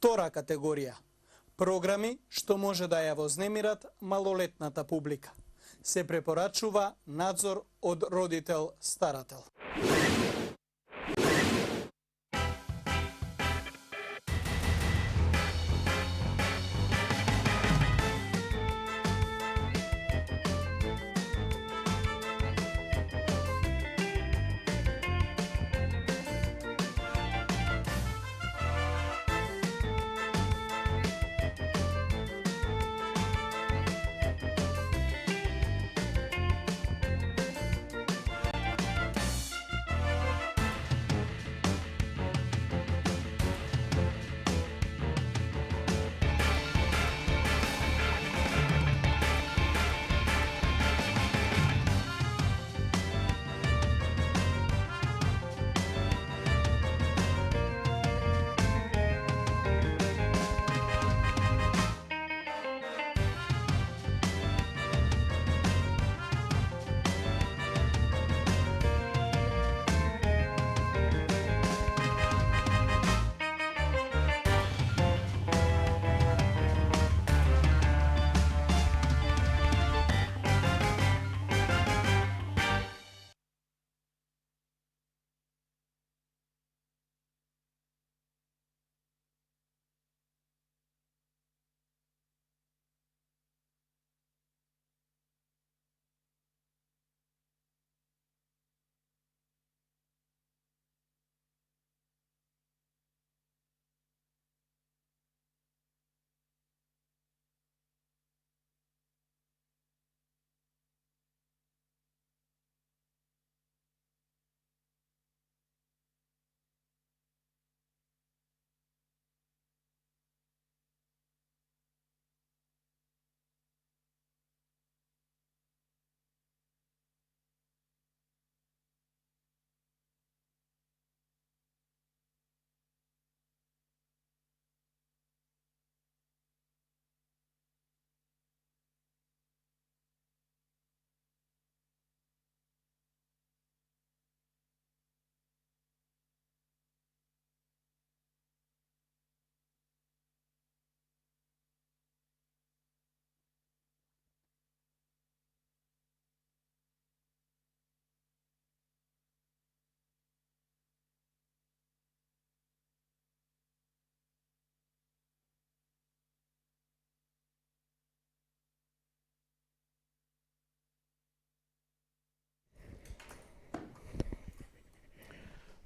Втора категорија – програми што може да ја вознемират малолетната публика. Се препорачува надзор од родител-старател.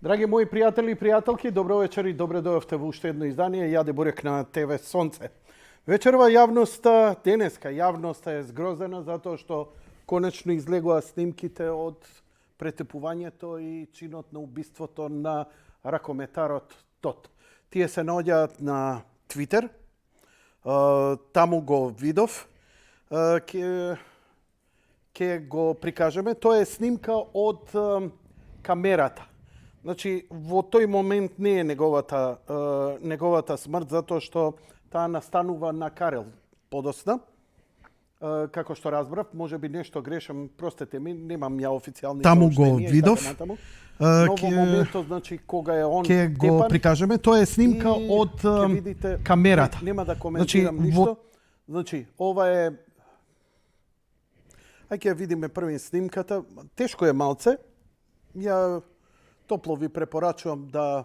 Драги мои пријатели и пријателки, добро вечер и добре дојавте во уште едно издание Јаде Бурек на ТВ Сонце. Вечерва јавноста, денеска јавноста е згрозена затоа што конечно излегоа снимките од претепувањето и чинот на убиството на ракометарот Тот. Тие се наоѓаат на Твитер, таму го видов, ќе го прикажеме. Тоа е снимка од камерата. Значи, во тој момент не е неговата смрт, затоа што таа настанува на Карел подосна. Како што разбрав, може би нешто грешам, простете ми, немам ја официјални таму го видов. Но во моментот, значи, кога е он ќе го прикажеме, тоа е снимка од камерата. Нема да коментирам ништо. Значи, ова е... Ајде ќе видиме први снимката. Тешко е малце. Ја топло ви препорачувам да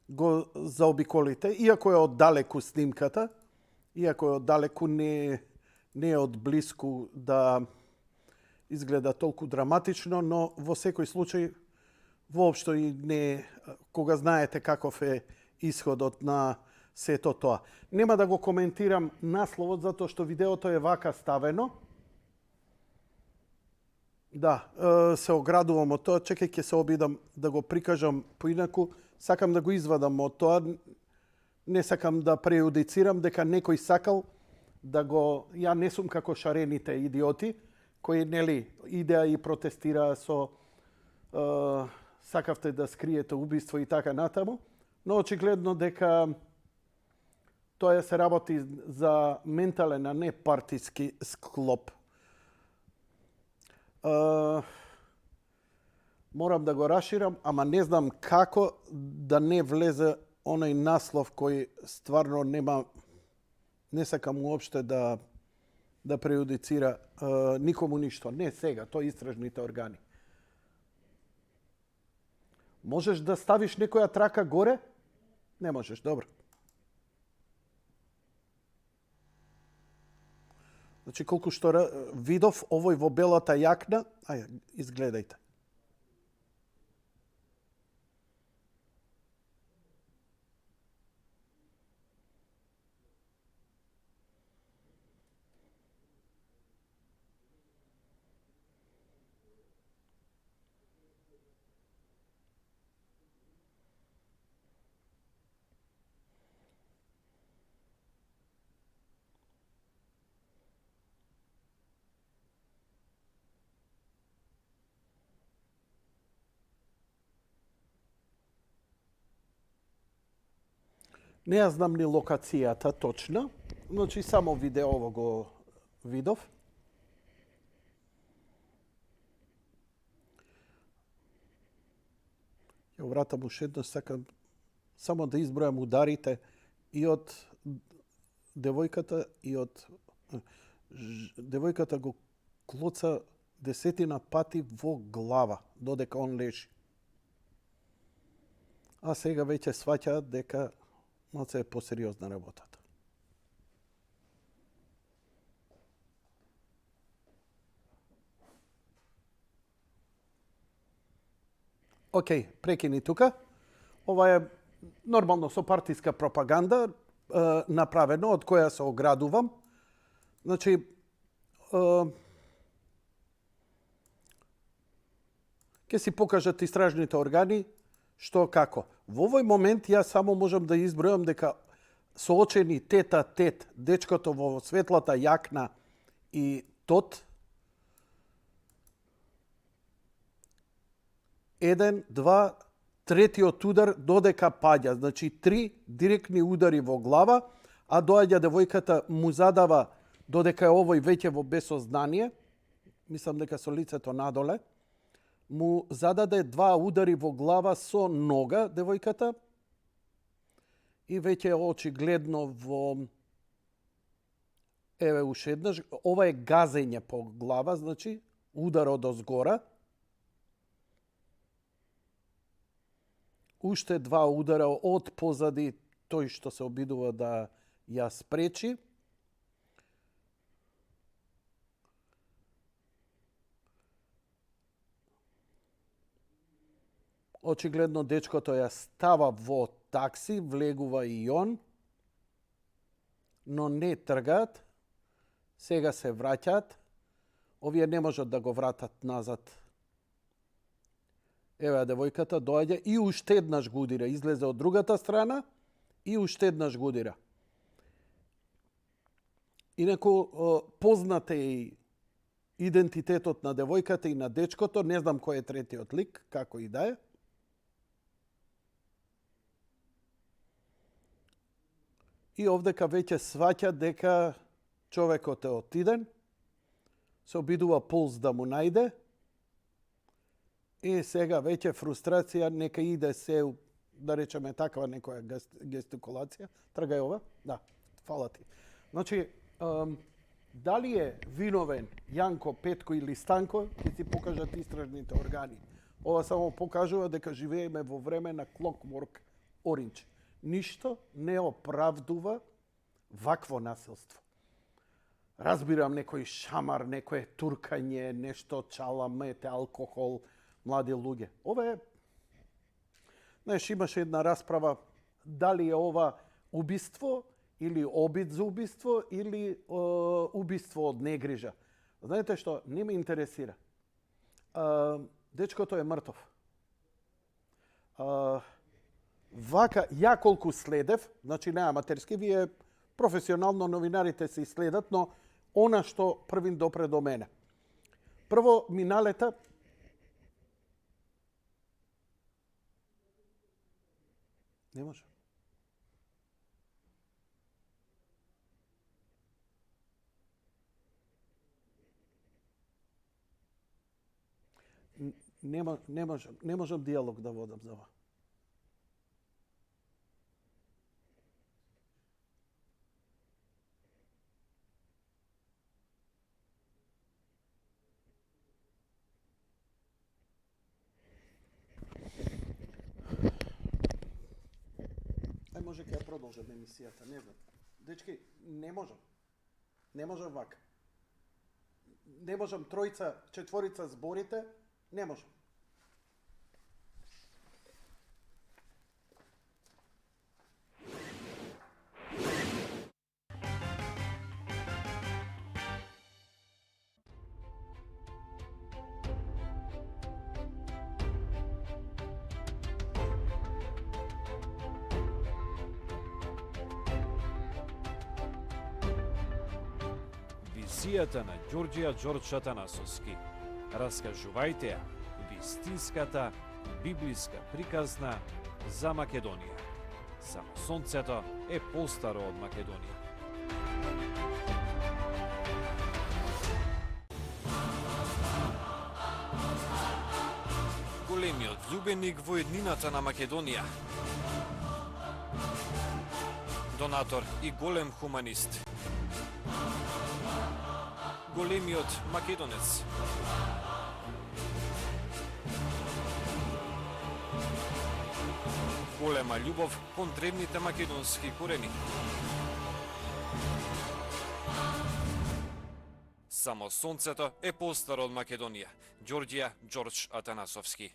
го заобиколите. Иако е оддалеку снимката, иако е оддалеку, не е од блиску да изгледа толку драматично, но во секој случај воопшто и не, кога знаете каков е исходот на сето тоа. Нема да го коментирам насловот, затоа што видеото е вака ставено. Да, се оградувам од тоа. Чекај, ќе се обидам да го прикажам поинаку. Сакам да го извадам од тоа. Не сакам да преюдицирам дека некој сакал да го... Ја не сум како шарените идиоти, кои, нели, идеа и протестираа со сакавте да скриете убиство и така натаму. Но очигледно дека тоа се работи за ментален, а не партиски склоп. Морам да го расширам, ама не знам како да не влезе onaj naslov koji stvarno nema, ne sakam uopšte da prejudicira nikomu ništa. Ne сега, to istražните organi. Možeš da staviš nekoja traka gore? Ne možeš, dobro. Znači, колку што видов овој во белата јакна, изгледајте. Не ја знам ни локацијата точна, значи само видеово го видов. Ја вратам уште еднаш, сакам само да избројам ударите и од девојката и од девојката го клоца 10 пати во глава, додека он лежи. А сега веќе сваќаат дека малце е посериозна работата. Океј, прекини тука. Ова е нормално со партиска пропаганда направено, од која се оградувам. Значи, ќе си покажат истражните органи што како. Во овој момент ја само можам да избројам дека соочени тет, дечкото во светлата јакна и тот, 1, 2, третиот удар додека паѓа. Значи 3 директни удари во глава, а доаѓа девојката, му задава додека е овој веќе во безсознание, мислам дека со лицето надоле, му зададе 2 удари во глава со нога девојката и веќе е очигледно во... Еве уште еднаш, ова е газење по глава, значи удар од озгора. Уште 2 удара од позади, тој што се обидува да ја спречи. Очигледно дечкото ја става во такси, влегува и он, но не тргаат. Сега се враќаат. Овие не можат да го вратат назад. Еве девојката доаѓа и уште еднаш го удира. Излезе од другата страна и уште еднаш го удира. Инаку познат е и идентитетот на девојката и на дечкото. Не знам кој е третиот лик, како и да е. И овдека веќе сваќа дека човекот е отиден, се обидува пулс да му најде, и сега веќе фрустрација, нека иде се, да речеме таква некоја гестикулација. Тргај ова? Да, фала ти. Значи, дали е виновен Јанко, Петко или Станко, ќе си покажат истражните органи. Ова само покажува дека живееме во време на Clockwork Orange. Ништо не оправдува вакво насилство. Разбирам некој шамар, некој туркање, нешто чаламете, алкохол, млади луѓе. Ова е... Знаеш, имаше една расправа дали е ова убиство или обид за убиство или убиство од негрижа. Знаете што? Не ме интересира. Дечкото е мртов. Вака, ја колку следев, значи не аматерски, вие професионално новинарите се исследат, но она што првин допре до мене. Прво ми налета не може. Не можам диалог да водам за ова. може ќе ја продолжам емисијата, не знам. Дечки, не можам. Не можам вака. Не можам тројца, четворица зборите, не можам. Визијата на Ѓорѓија Ѓорџ Атанасовски. Раскажувајте ја вистинската библиска приказна за Македонија. Само сонцето е постаро од Македонија. Големиот љубеник во еднината на Македонија. Донатор и голем хуманист. Големиот македонец. Голема љубов кон древните македонски корени. Само сонцето е постаро од Македонија. Ѓорѓија Ѓорџ Атанасовски.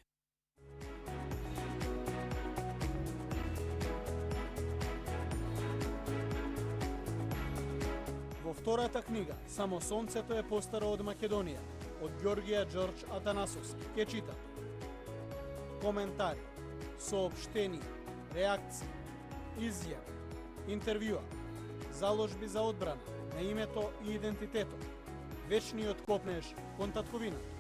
Во втората книга Само сонцето е постаро од Македонија од Ѓорѓија Ѓорџ Атанасовски ќе читаме коментари, соопштенија, реакции, изјави, интервјуа, заложби за одбрана на името и идентитетот, вечниот копнеж кон татковината.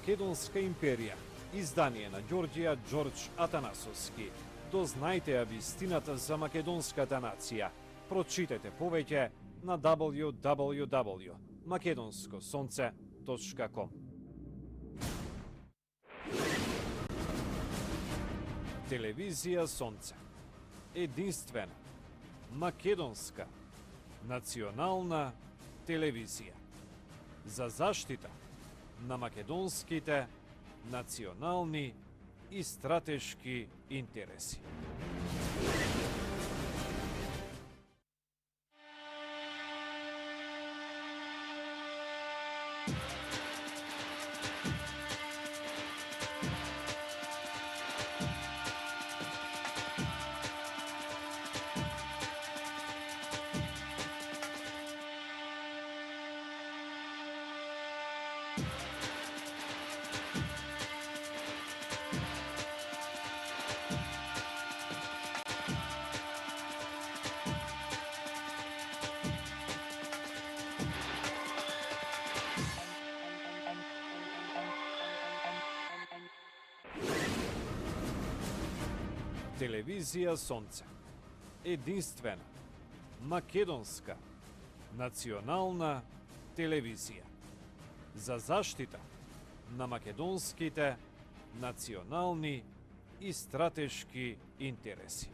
Македонска империја. Издание на Ѓорѓија Ѓорџ Атанасовски. Дознајте ја вистината за македонската нација. Прочитете повеќе на www.makedonskosonce.com. Телевизија Сонце. Единствена, македонска, национална телевизија. За заштита на македонските национални и стратешки интереси. Телевизија Сонце. Единствена, македонска, национална телевизија. За заштита на македонските национални и стратешки интереси.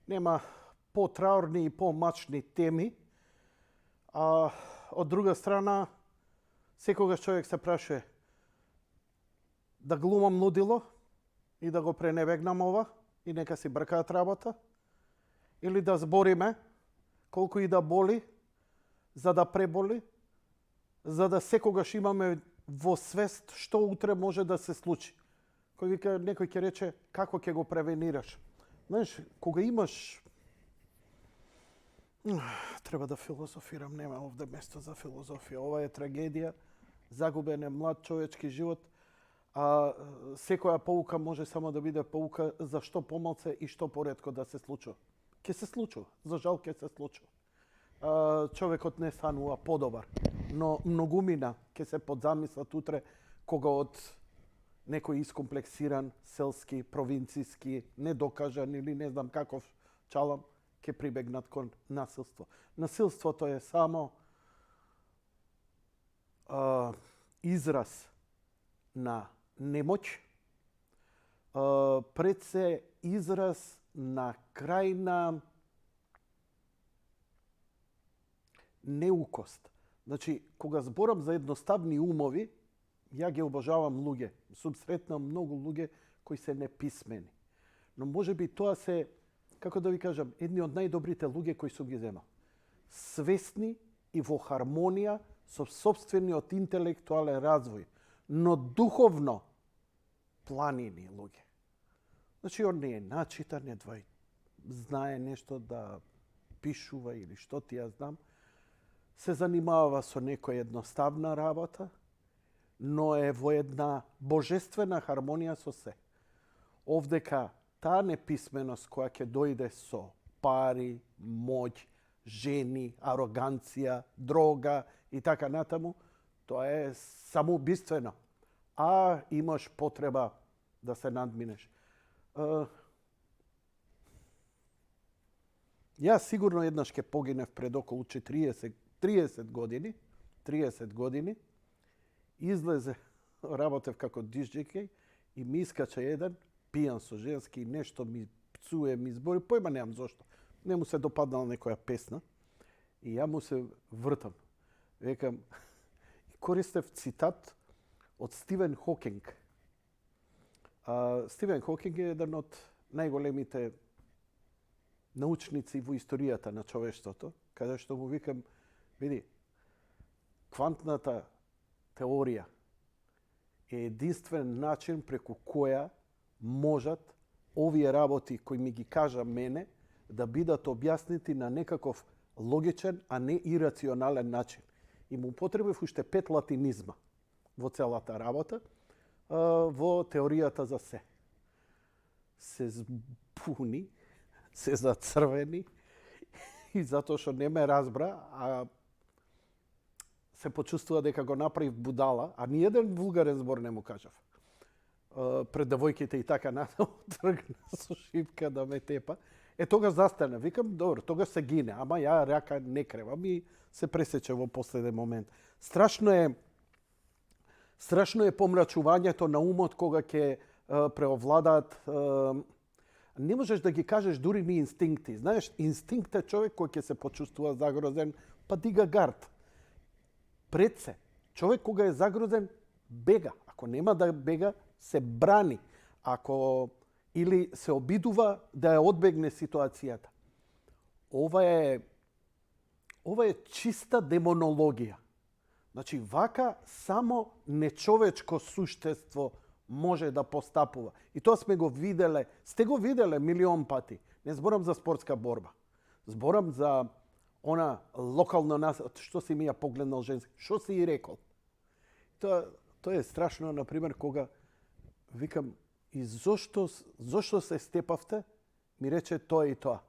нема по-траурни и по-мачни теми. А од друга страна, секогаш човек се прашува да глумам лудило и да го пренебегнам ова и нека си бркаат работа, или да збориме колку и да боли, за да преболи, за да секогаш имаме во свест што утре може да се случи. Кој вика, некој ќе рече, како ќе го превенираш? Знаеш, кога имаш... Треба да филозофирам, нема овде место за филозофија. Ова е трагедија, загубен е млад човечки живот, а секоја поука може само да биде поука за што помалце и што поретко да се случува. Ќе се случува, за жал ќе се случува. Човекот не станува подобар, но многумина ќе се подзамислат утре кога од некој искомплексиран, селски, провинцијски, недокажан или не знам каков чалам, ќе прибегнат кон насилство. Насилството е само израз на немоќ, пред се израз на крајна неукост. Значи, кога зборам за едноставни умови, ја ги обожавам луѓе. Сум сретнал многу луѓе кои се неписмени. Но можеби тоа се, како да ви кажам, едни од најдобрите луѓе кои сум ги земал. Свесни и во хармонија со собствениот интелектуален развој, но духовно планини луѓе. Значи, он не е начитан, едва знае нешто да пишува или што ти ја знам, се занимава со некоја едноставна работа, но е во една божествена хармонија со се. Овдека таа неписменост која ќе дојде со пари, моќ, жени, ароганција, дрога и така натаму, тоа е самоубиствено. А имаш потреба да се надминеш. Јас сигурно еднаш ќе погинев пред околу 30 години, излезе, работев како диджејкеј и ми искача еден, пијан со женски, нешто ми пцуе, ми збори, појма немам зошто. Не му се допаднала некоја песна и ја му се вртам. Векам, користев цитат од Стивен Хокинг. Стивен Хокинг е еден од најголемите научници во историјата на човештвото, каде што му викам, види, квантната теорија е единствен начин преку која можат овие работи кои ми ги кажа мене да бидат објаснети на некаков логичен, а не ирационален начин. И му потребив уште 5 латинизма во целата работа, во теоријата за се. Се збуни, се зацрвени и затоа што не ме разбра, а се почувствува дека го направив будала, а ни еден вулгарен збор не му кажав. Пред девојките и така натаму тргна со шипка да ме тепа. Тогаш застана. Викам, добро, тогаш се гине, ама ја рака не кревам и се пресече во последен момент. Страшно е помрачувањето на умот кога ќе преовладаат. Не можеш да ги кажеш дури ни инстинкти. Знаеш, инстинкт е човек кој ќе се почувствува загрозен, па дига гард. Пред се. Човек кога е загрозен, бега. Ако нема да бега, се брани. Или се обидува да ја одбегне ситуацијата. Ова е чиста демонологија. Значи, вака само нечовечко суштество може да постапува. И тоа сме го виделе, сте го виделе милион пати. Не зборам за спортска борба. Зборам за она локално нас, што си ми ја погледнал женски, што си и рекол. Тоа е страшно, например, кога викам, и зошто се степавте, ми рече тоа и тоа.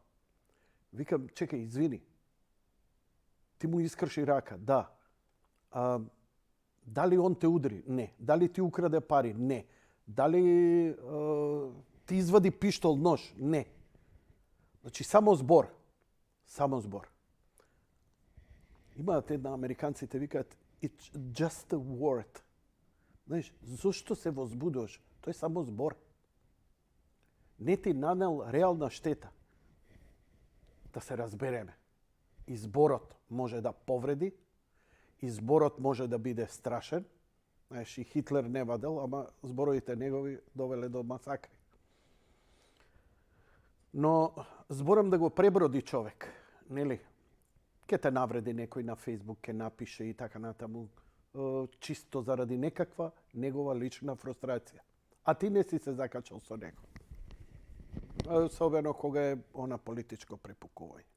Викам, чекај, извини. Ти му искрши рака, да. Дали он те удри? Не. Дали ти украде пари? Не. Дали ти извади пиштол, нож? Не. Значи, само збор. Само збор. Имаат една, американците викаат, it's just a word. Знаеш, зошто се возбудуваш? Тоа е само збор. Не ти нанел реална штета. да се разбереме. Изборот може да повреди, изборот може да биде страшен. Знаеш, и Хитлер не вадел, ама зборовите негови довеле до масакри. Но зборам да го преброди човек, нели? Ке те навреди некој на Фейсбук, ке напише и така натаму, чисто заради некаква негова лична фрустрација. А ти не си се закачал со него. Особено кога е она политичко препукување.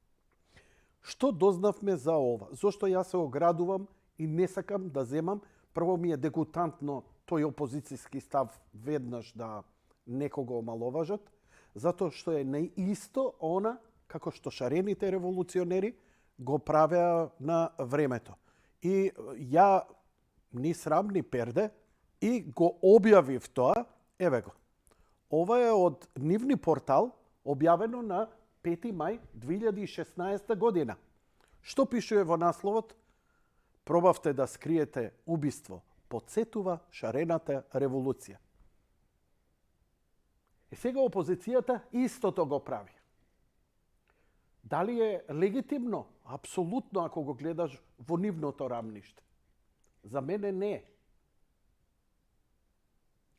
Што дознавме за ова? Зошто јас се оградувам и не сакам да земам? Прво ми е дегутантно тој опозицијски став веднаш да некого омаловажат, затоа што е наисто она како што шарените револуционери го правеа на времето. И ја ни срам, ни перде и го објавив тоа, еве го. Ова е од нивни портал, објавено на 5 мај 2016 година. Што пишува во насловот? Пробавте да скриете убиство. Потсетува шарената револуција. И сега опозицијата истото го прави. Дали е легитимно? Апсолутно, ако го гледаш во нивното рамниште. За мене не е.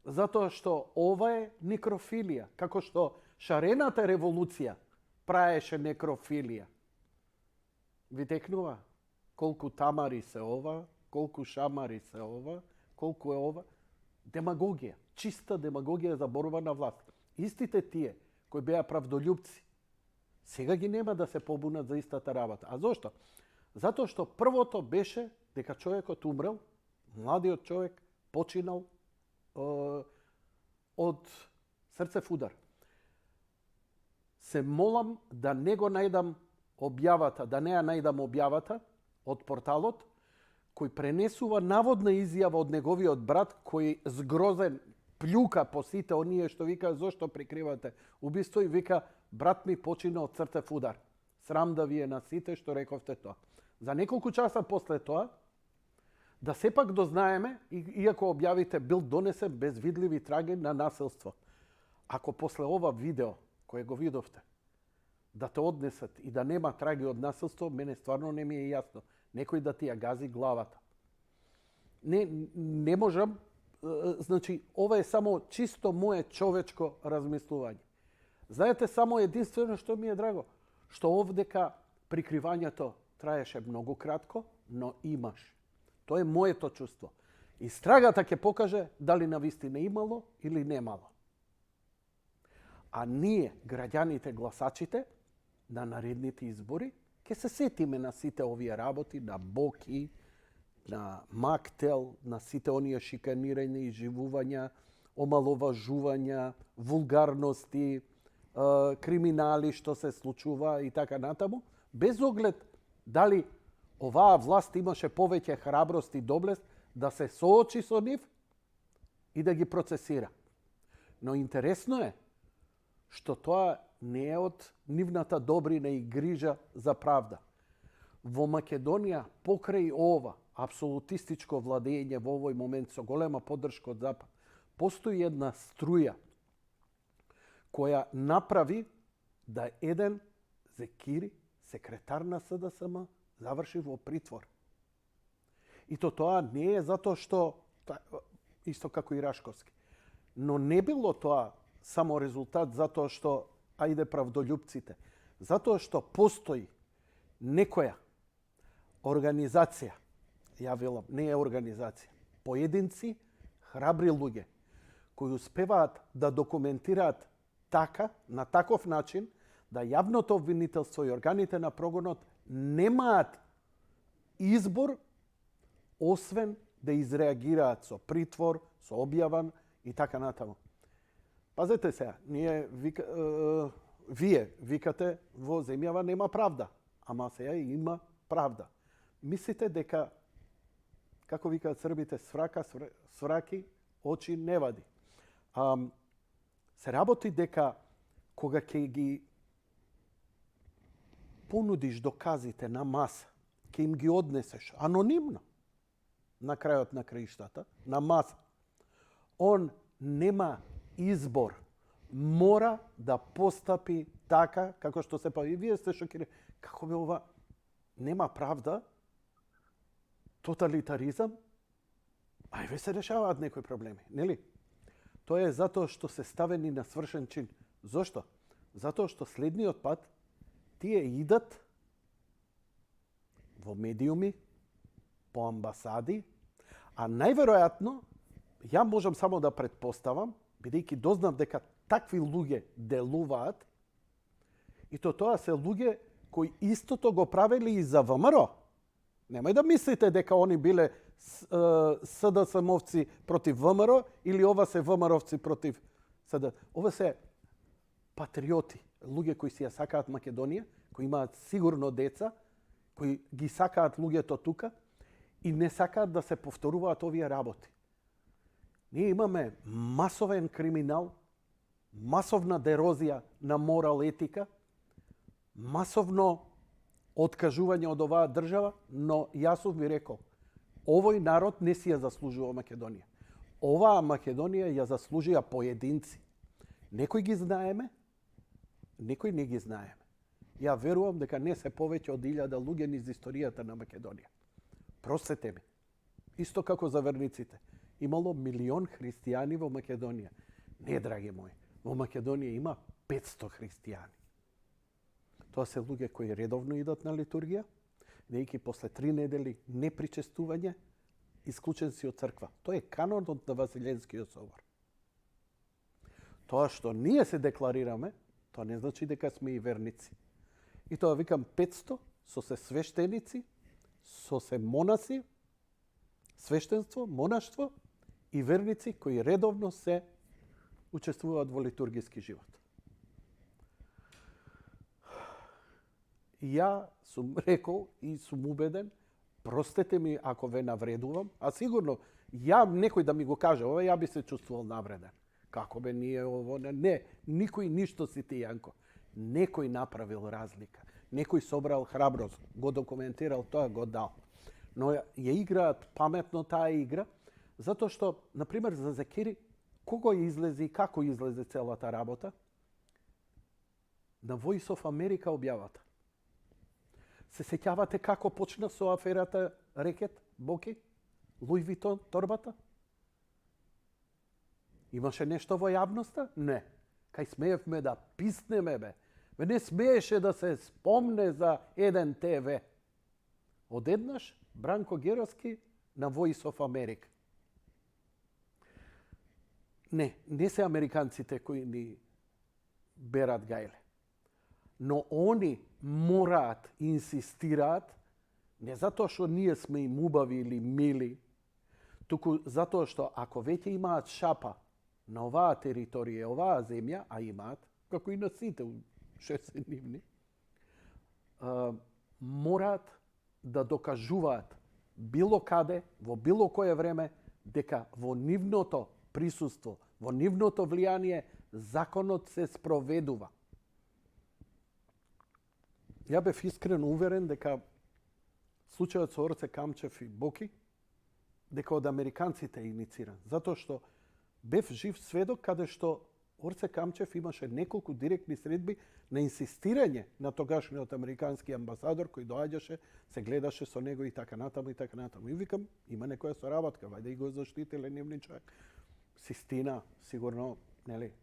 Затоа што ова е некрофилија. Како што шарената револуција праеше некрофилија. Ви текнува колку тамари се ова, колку шамари се ова, колку е ова. Демагогија. Чиста демагогија за борба на власт. Истите тие кои беа правдолюбци, сега ги нема да се побунат за истата работа. А зошто? Затоа што првото беше дека човекот умрел, младиот човек починал од срцев удар. Се молам да не го најдам објавата, да не ја најдам објавата од порталот, кој пренесува наводна изјава од неговиот брат, кој згрозен плюка по сите оние што вика зошто прикривате убиство и вика брат ми почина од срцев удар. Срам да вие на сите што рековте тоа. За неколку часа после тоа, да сепак дознаеме, иако објавите бил донесен без видливи траги на насилство. Ако после ова видео, кое го видовте, да те однесат и да нема траги од насилство, мене стварно не ми е јасно. Некој да ти ја гази главата. Не можам, значи, ова е само чисто мое човечко размислување. Знаете, само единствено што ми е драго, што овдека прикривањето траеше многу кратко, но имаш. Тоа е моето чувство. И страгата ќе покаже дали навистина имало или немало. А ние, граѓаните, гласачите, на наредните избори, ќе се сетиме на сите овие работи, на Боки, на Мактел, на сите оние шиканирања и живувања, омаловажувања, вулгарности, криминали што се случува и така натаму, без оглед дали оваа власт имаше повеќе храброст и доблест да се соочи со нив и да ги процесира. Но интересно е што тоа не е од нивната добрина и грижа за правда. Во Македонија, покрај ова апсолутистичко владење во овој момент со голема поддршка од Запад, постои една струја која направи да еден Зекири, секретар на СДСМ, заврши во притвор. И тоа не е затоа што, исто како и Рашковски, но не било тоа само резултат затоа што, ајде правдолюбците, затоа што постои некоја организација, ја велам, не е организација, поединци, храбри луѓе, кои успеваат да документираат така, на таков начин, да јавното обвинителство и органите на прогонот немаат избор, освен да изреагираат со притвор, со објаван и така натаму. Пазете сега, вие викате во земјава нема правда, ама сега има правда. Мислите дека, како викаат србите, свраки, очи не вади. Се работи дека кога ќе ги понудиш доказите на маса, ќе им ги однесеш анонимно на крајот на краиштата, на маса, он нема избор, мора да постапи така, како што се и вие сте шокирани. Како бе ова? Нема правда? Тоталитаризам? Ајве се решаваат некои проблеми, нели? Тоа е затоа што се ставени на свршен чин. Зошто? Затоа што следниот пат тие идат во медиуми, по амбасади, а најверојатно, ја можам само да предпоставам, бидејќи дознав дека такви луѓе делуваат, и тоа се луѓе кои истото го правели и за ВМРО. Немај да мислите дека они биле СДСМовци против ВМРО или ова се ВМРО-вци против СД. Ова се патриоти, луѓе кои си ја сакаат Македонија, кои имаат сигурно деца, кои ги сакаат луѓето тука и не сакаат да се повторуваат овие работи. Ние имаме масовен криминал, масовна дерозија на морал етика, масовно откажување од оваа држава, но јас ви рекол, овој народ не си ја заслужува Македонија. Оваа Македонија ја заслужија поединци. Некои ги знаеме, некои не ги знаеме. Ја верувам дека не се повеќе од 1000 луѓе низ историјата на Македонија. Простете ми. Исто како за верниците. Имало 1.000.000 христијани во Македонија. Не, драги мои, во Македонија има 500 христијани. Тоа се луѓе кои редовно идат на литургија, дејќи после 3 недели непричестување, исклучен си од црква. Тоа е канонот на Василевскиот собор. Тоа што ние се декларираме, тоа не значи дека сме и верници. И тоа викам 500 со се свештеници, со се монаси, свештенство, монаштво и верници кои редовно се учествуваат во литургиски живот. Ја сум рекол и сум убеден, простете ми ако ве навредувам, а сигурно ја некој да ми го каже, ова ја би се чувствувал навреден. Како бе ние ово? Не, никој ништо си ти, Јанко. Некој направил разлика. Некој собрал храброст, го документирал, тоа го дал. Но ја играат паметно таа игра, затоа што, например, за Зекири, кого излезе и како излезе целата работа? На Voice of America објавата. Се сеќавате како почна со аферата Рекет, Боки, Луи Витон, торбата? Имаше нешто во јавноста? Не. Кај смеевме да писнеме, бе. Не смееше да се спомне за еден ТВ. Одеднаш Бранко Геровски на Voice of America. Не се американците кои ни берат гајле. Но они мораат, инсистираат, не затоа што ние сме им убави или мили, туку затоа што ако веќе имаат шапа на оваа територија, оваа земја, а имаат, како и на сите шесте нивни, мораат да докажуваат било каде, во било кое време, дека во нивното присуство, во нивното влијание, законот се спроведува. Ја бев искрено уверен дека случајот со Орце Камчев и Боки, дека од американците е инициран. Затоа што бев жив сведок каде што Орце Камчев имаше неколку директни средби на инсистирање на тогашниот американски амбасадор кој доаѓаше, се гледаше со него и така натаму и така натаму. И викам, има некоја соработка, вајде и го заштителе нивни човек. Систина, сигурно, нели,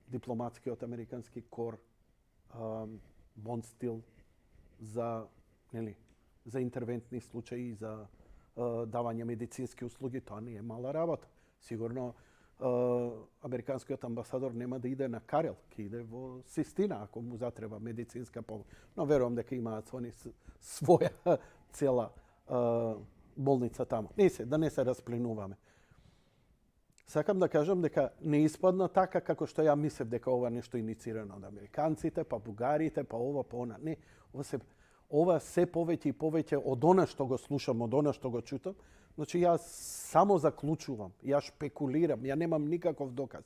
дипломатскиот американски кор, Бонд стил за, нели, за интервентни случаи, за давање медицински услуги, тоа не е мала работа. Сигурно американскиот амбасадор нема да иде на Карел, ќе иде во Систина ако му затреба медицинска помош. Но верувам дека имаат они своја цела болница таму. Да не се распленуваме. Сакам да кажам дека не испадна така како што ја мислев дека ова нешто иницирано од американците, па бугарите, па ова, па она. Не, ова се повеќе и повеќе од она што го слушам, од она што го чутам. Значи јас само заклучувам, ја шпекулирам, ја немам никаков доказ.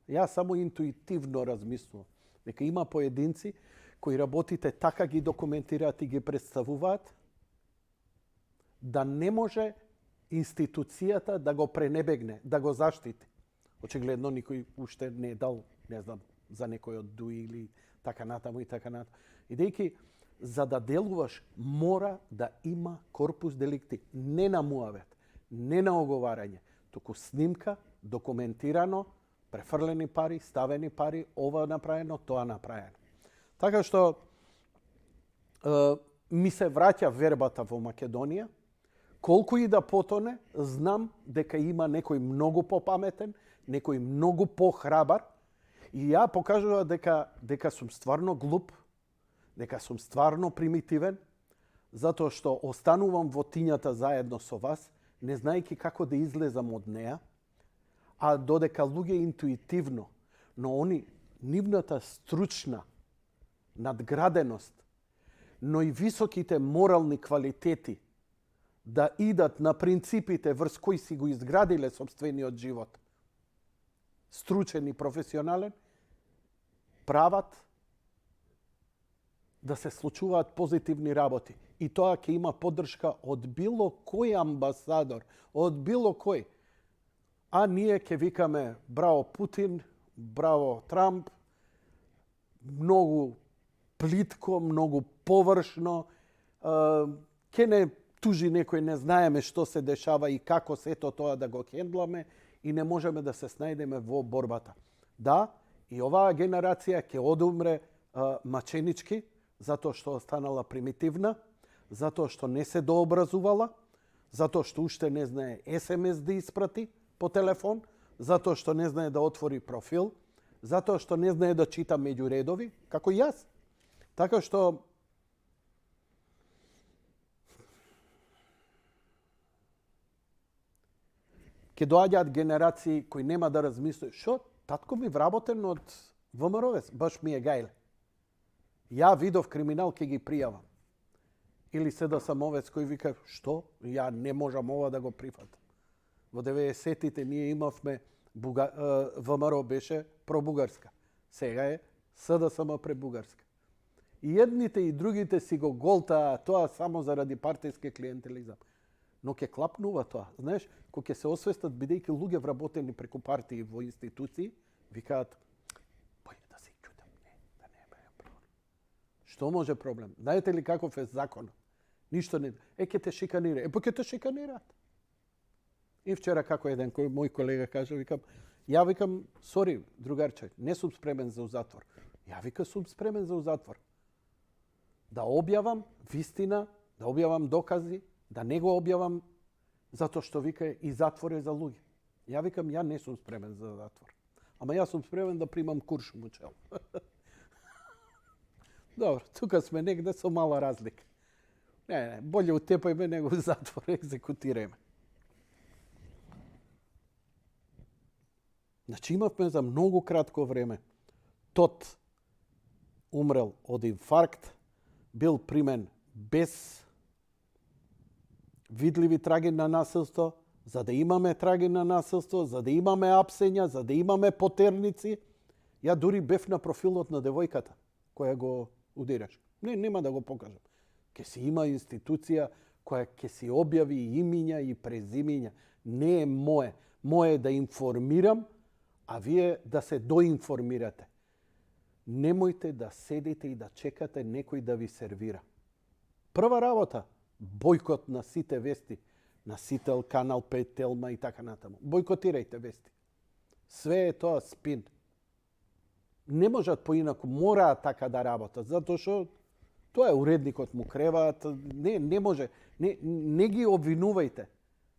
Јас само интуитивно размислувам дека има поединци кои работите така ги документираат и ги представуваат да не може институцијата да го пренебегне, да го заштити. Очигледно никој уште не дал, не знам, за некој од ДУИ или така натаму и така натаму. Идејќи, за да делуваш, мора да има корпус деликти, не на муавет, не на оговарање, туку снимка, документирано, префрлени пари, ставени пари, ова направено, тоа направено. Така што ми се враќа вербата во Македонија. Колку и да потоне, знам дека има некој многу попаметен, некој многу похрабар, и ја покажува дека сум стварно глуп, дека сум стварно примитивен, затоа што останувам во тињата заедно со вас, не знаејќи како да излезам од неа, а додека луѓе интуитивно, но они нивната стручна надграденост, но и високите морални квалитети да идат на принципите врз кои си го изградиле собствениот живот, стручен и професионален, прават да се случуваат позитивни работи. И тоа ќе има поддршка од било кој амбасадор, од било кој. А ние ќе викаме браво Путин, браво Трамп, многу плитко, многу површно, ќе не тужи некој, не знаеме што се дешава и како сето тоа да го хендламе и не можеме да се снајдеме во борбата. Да, и оваа генерација ќе одумре маченички, затоа што останала примитивна, затоа што не се дообразувала, затоа што уште не знае SMS да испрати по телефон, затоа што не знае да отвори профил, затоа што не знае да чита меѓу редови, како јас. Така што ќе доаѓаат генерации кои нема да размислуваат, шо, татко ми вработен од ВМРО, баш ми е гајле. Ја видов криминал, ќе ги пријавам. Или се да сам овец кој вика, што? Ја не можам ова да го прифатам. Во 90-тите ние имавме, ВМРО беше пробугарска. Сега е СДСМ пребугарска. И едните и другите си го голтаа тоа само заради партијски клиентелизам. Но ќе клапнува тоа. Знаеш, кога ќе се освестат, бидејќи луѓе вработени преку партии во институции, викаат, боје да се ќутам, да не е проблем. Што може проблем? Знаете ли каков е законот? Ништо не... ќе те шиканира. Ќе те шиканираат. И вчера како еден мој колега каже, ја викам, сори, другарче, не сум спремен за затвор. Ја вика, сум спремен за затвор. Да објавам вистина, да објавам докази, да не го објавам затоа што вика и затвор е за луѓе. Ја викам, ја не сум спремен за затвор. Ама јас сум спремен да примам куршум учел. Добро, тука сме негде со мала разлика. Не, болje утепајме него в затвор, екзекутирајме. Значи имавме за многу кратко време. Тот умрел од инфаркт, бил примен без видливи траги на насилство, за да имаме траги на насилство, за да имаме апсења, за да имаме потерници. Ја дури бев на профилот на девојката која го удираш. Нема да го покажам. Ке си има институција која ќе си објави имиња и презимиња. Не е мое. Мое е да информирам, а вие да се доинформирате. Немојте да седите и да чекате некој да ви сервира. Прва работа, бојкот на сите вести, на Сител, Канал 5, Телма и така натаму. Бојкотирајте вести. Све е тоа спин. Не можат поинаку, мораат така да работат, затоа што тоа е уредникот му креваат, не може, не ги обвинувајте.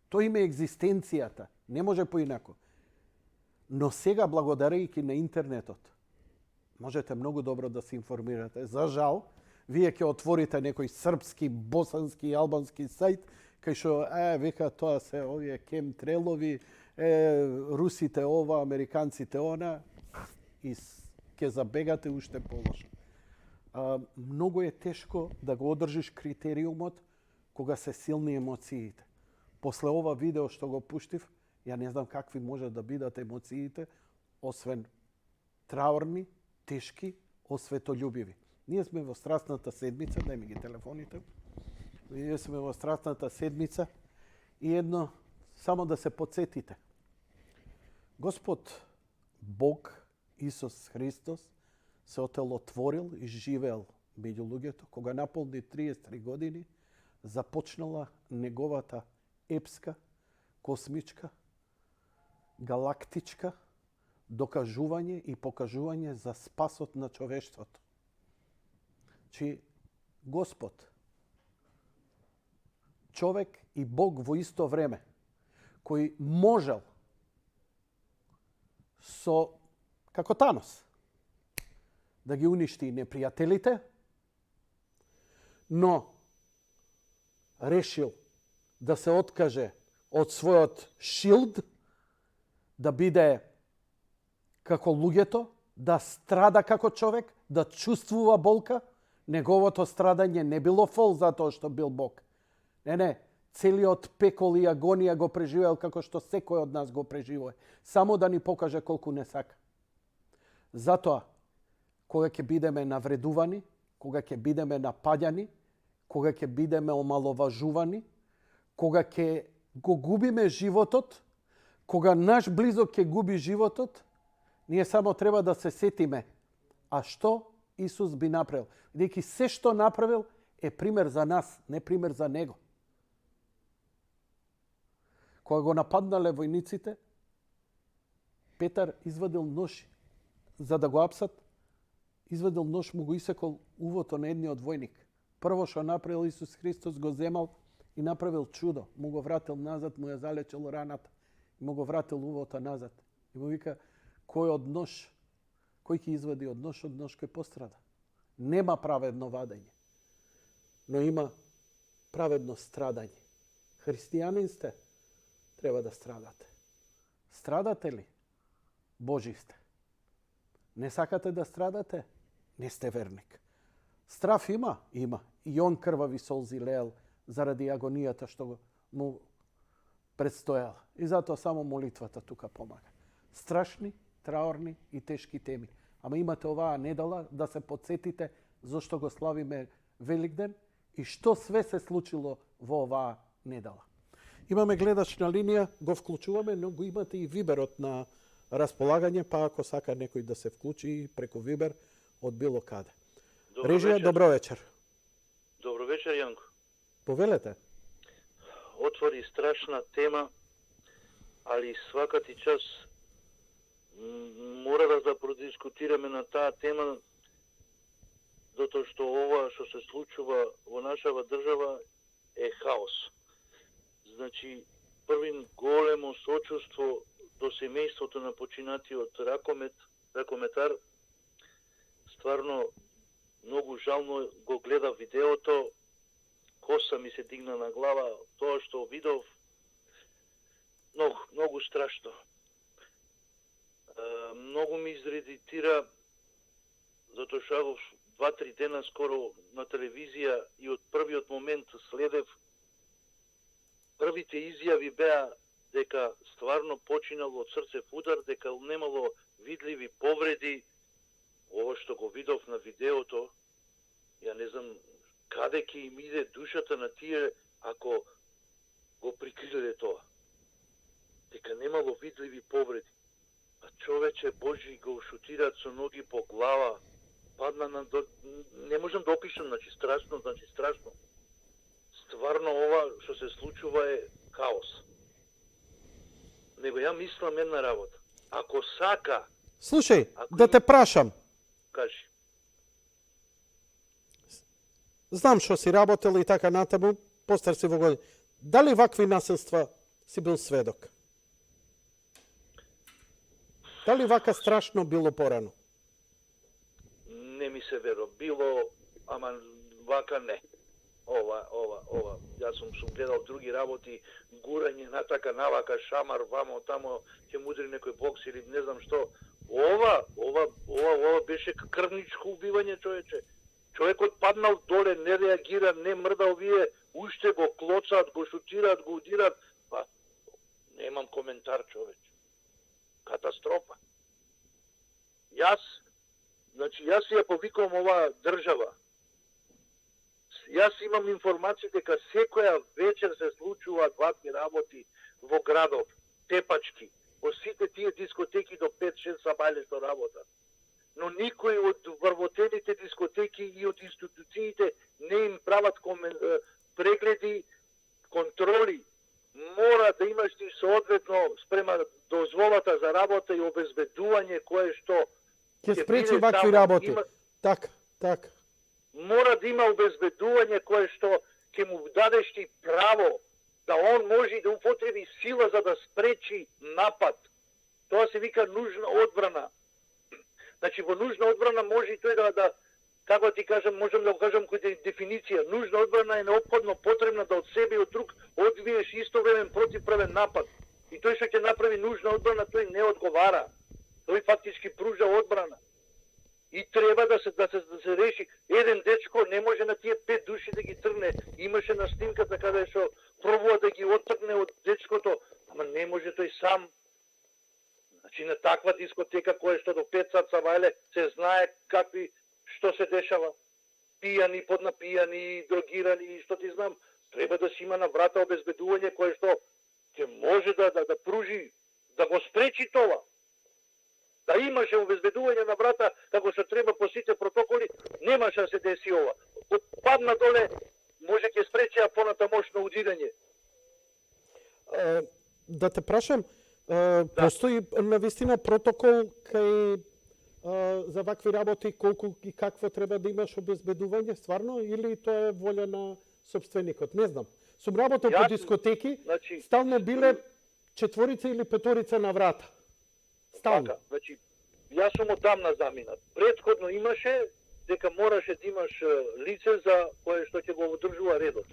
Тоа им е екзистенцијата, не може поинаку. Но сега, благодарејќи на интернетот, можете многу добро да се информирате. За жал, вие ќе отворите некој српски, босански, албански сајт, кај што, вика, тоа се овие кемтрелови, русите ова, американците она, и ќе забегате уште полошо. Многу е тешко да го одржиш критериумот кога се силни емоциите. После ова видео што го пуштив, ја не знам какви може да бидат емоциите, освен траурни, тешки, осветољубиви. Ние сме во страстната седмица, дај ми ги телефоните. Ние сме во страстната седмица и едно, само да се подсетите. Господ Бог, Исус Христос, се отелотворил и живеел меѓу луѓето. Кога наполни 33 години, започнала неговата епска, космичка, галактичка докажување и покажување за спасот на човештвото. Чи Господ, човек и Бог во исто време, кој можел како Танос, да ги уништи непријателите, но решил да се откаже од својот шилд, да биде како луѓето, да страда како човек, да чувствува болка. Неговото страдање не било фол затоа што бил Бог. Не, целиот пекол и агонија го преживеал како што секој од нас го преживува. Само да ни покаже колку не сака. Затоа, кога ќе бидеме навредувани, кога ќе бидеме напаѓани, кога ќе бидеме омаловажувани, кога ќе го губиме животот, кога наш близок ќе губи животот, ние само треба да се сетиме, а што Исус би направил. Бидејќи се што направил е пример за нас, не пример за Него. Кога го нападнале војниците, Петар извадил нож за да го апсат, извадил нож, му го исекол увото на едниот војник. Прво што направил Исус Христос, го земал и направил чудо. Му го вратил назад, му ја залечил раната и му го вратил увото назад. И му вика, кој од нож, кој ќе извади од нож кој пострада. Нема праведно вадење, но има праведно страдање. Христијанин сте, треба да страдате. Страдате ли? Божи сте. Не сакате да страдате? Не сте верник. Страф има? Има. И он крвави солзи леел заради агонијата што му предстоела. И затоа само молитвата тука помага. Страшни, траорни и тешки теми. Ама имате оваа недела да се подсетите зашто го славиме Великден и што све се случило во оваа недела. Имаме гледач на линија, го вклучуваме, но го имате и Виберот на располагање, па ако сака некој да се вклучи преку Вибер од било каде. Режија, добро вечер. Добро вечер, Јанко. Повелете. Отвори страшна тема, али свакати час мора да продискутираме на таа тема, затоа што ова што се случува во нашава држава е хаос. Значи, првин големо сочувство до семејството на починатиот ракометар. Стварно, многу жално го гледа видеото, коса ми се дигна на глава, тоа што видов, многу страшно. Многу ми изредитира, затоа што 2-3 дена скоро на телевизија и од првиот момент следев, првите изјави беа дека стварно починало од срцев удар, дека немало видливи повреди. Ова што го видов на видеото, ја не знам каде ќе им иде душата на тие ако го прикриле тоа. Дека немало видливи повреди. А човече Божи го шутираат со ноги по глава, падна на... Не можам да опишам, страшно. Стварно ова што се случува е хаос. Него ја мислам една работа. Ако сака... Слушај, да те прашам. Кажи. Знам што си работел и така натаму, постар си во години. Дали вакви насилства си бил сведок? Дали вака страшно било порано? Не ми се веро. Било, ама вака не. Ова. Јас сум гледал други работи, гурање натака, навака, шамар, вамо, тамо, ќе му удри некој бокс или не знам што. Ова беше крвничко убивање, човече. Човекот паднал доле, не реагира, не мрда, овие уште го клоцаат, го шутираат, го удират. Па, немам коментар, човече. Катастрофа. Јас ја повикувам оваа држава. Јас имам информација дека секоја вечер се случуваат вакви работи во градот, тепачки, во сите тие дискотеки до 5-6 сабајле што работат. но никој од врвотените дискотеки и од институциите не им прават прегледи, контроли. Мора да имаш ти соодветно спрема дозволата за работа и обезбедување кое што Ќе ќе спречи биде вакви таму. работи. Има- Така. Мора да има обезбедување кое што ќе му дадеш ти право да он може да употреби сила за да спречи напад. Тоа се вика нужна одбрана. Значи во нужна одбрана може и тој да како ти кажам, можам да го кажам која дефиниција. Нужна одбрана е неопходно потребна да од себе и од друг одвиеш истовремен противправен напад. И тој што ќе направи нужна одбрана, тој не одговара. Тој фактички пружа одбрана. И треба да се реши. Еден дечко не може на тие 5 души да ги тргне. Имаше на снимката каде што пробува да ги оттргне од дечкото, ама не може тој сам. Значи на таква дискотека која што до 5 сат савајле се знае што се дешава. Пијани, поднапијани, дрогирани, што ти знам, треба да си има на врата обезбедување кое што ќе може да пружи, да го спречи тоа. Да имаше обезбедување на врата како што треба по сите протоколи, немаше да се деси ова. Падна доле, може ќе спречи понатамошно удирање. Да те прашам, постои навистина протокол кај за вакви работи колку и какво треба да имаш обезбедување стварно или тоа е волја на собственикот? Не знам. Сум работел по дискотеки, значи, стално биле 4 или 5 на врата. Стално. Така, значи, јас сум одамна заминат. Претходно имаше дека мораше да имаш лице за кое што ќе го одржува редот.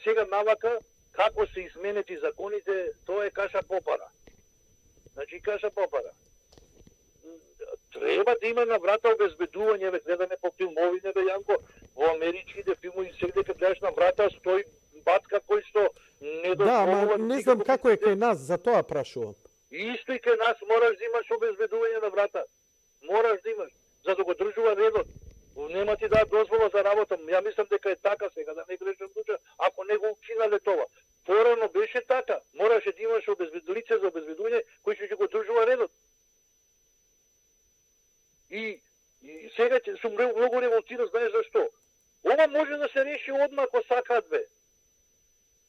Сега навака, како се изменети законите, тоа е каша попара. Значи, каша попара. Треба да има на врата обезбедување, гледаме по филмовите, Јанко, во америчките филмови се дека гледаш на врата стои батка кој што не дозволува... Да, ама не знам како е кај нас, за тоа прашувам. Исто и кај нас мораш да имаш обезбедување на врата. Мораш да имаш, за да го држува редот. Нема ти да дозвола за работа. Ја мислам дека е така сега, да не грешам случај, ако не го учинале тоа. Порано беше така. Мораше да имаш лице за обезбедување кој ќе го држува редот. И сега сум многу револтиран, знаеш зашто? Ова може да се реши одма ако сакаат бе.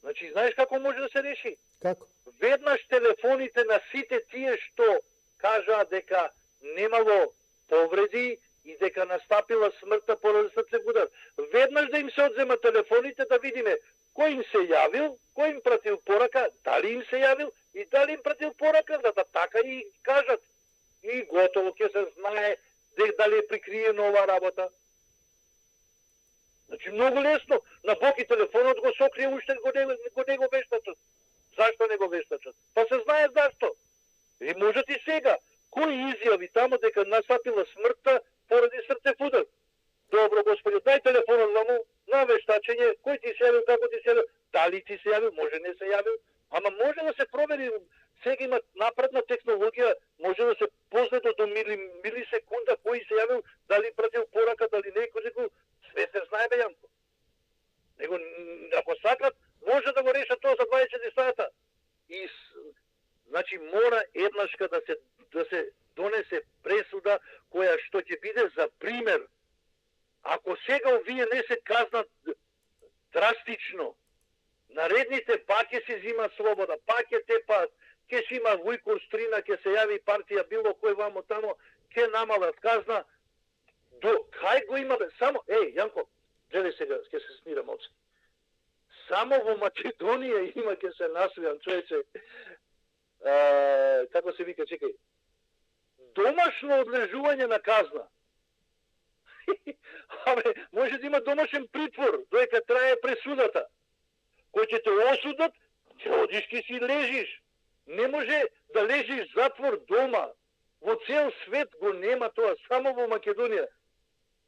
Значи, знаеш како може да се реши? Како? Веднаш телефоните на сите тие што кажаа дека немало повреди и дека настапила смртта поради срцев удар. Веднаш да им се одзема телефоните да видиме кој им се јавил, кој им пратил порака, дали им се јавил и дали им пратил порака, да така и кажат. И готово ќе се знае дали е прикриено ова работа. Значи многу лесно, на Боки телефонот го сокрие уште го не го вештачат. Зашто не го вештачат? Па се знае зашто. И можат и сега. Кој изјави тамо дека настапила смртта поради срцев удар? Добро, господи, дај телефонот на вештачење, кој ти се јавил, како ти се јавил, дали ти се јавил, може не се јавил, ама може да се провери. Сега има напредна технологија, може да се позна до милисекунда кој се јавил, дали пратил порака, дали некој, све се знае бе, Јанко. Него, ако сакат, може да го решат тоа за 24 сата. И, значи, мора еднашка да се донесе пресуда која што ќе биде за пример. Ако сега овие не се казнат драстично, наредните пак ќе се зима слобода, пак ќе тепаат, ќе си има Вујко Стрина, ќе се јави партија, било кој вамо тамо, ќе намалат казна. Кај го има, само, Јанко, гледај сега, ќе се смирам оце. Само во Македонија има, ќе се насмеам, човече, како се вика, чекај, домашно одлежување на казна. Абе, може да има домашен притвор, доека трае пресудата. Кој ќе те осудат, ќе одиш ке си лежиш. Не може да лежиш затвор дома. Во цел свет го нема тоа, само во Македонија.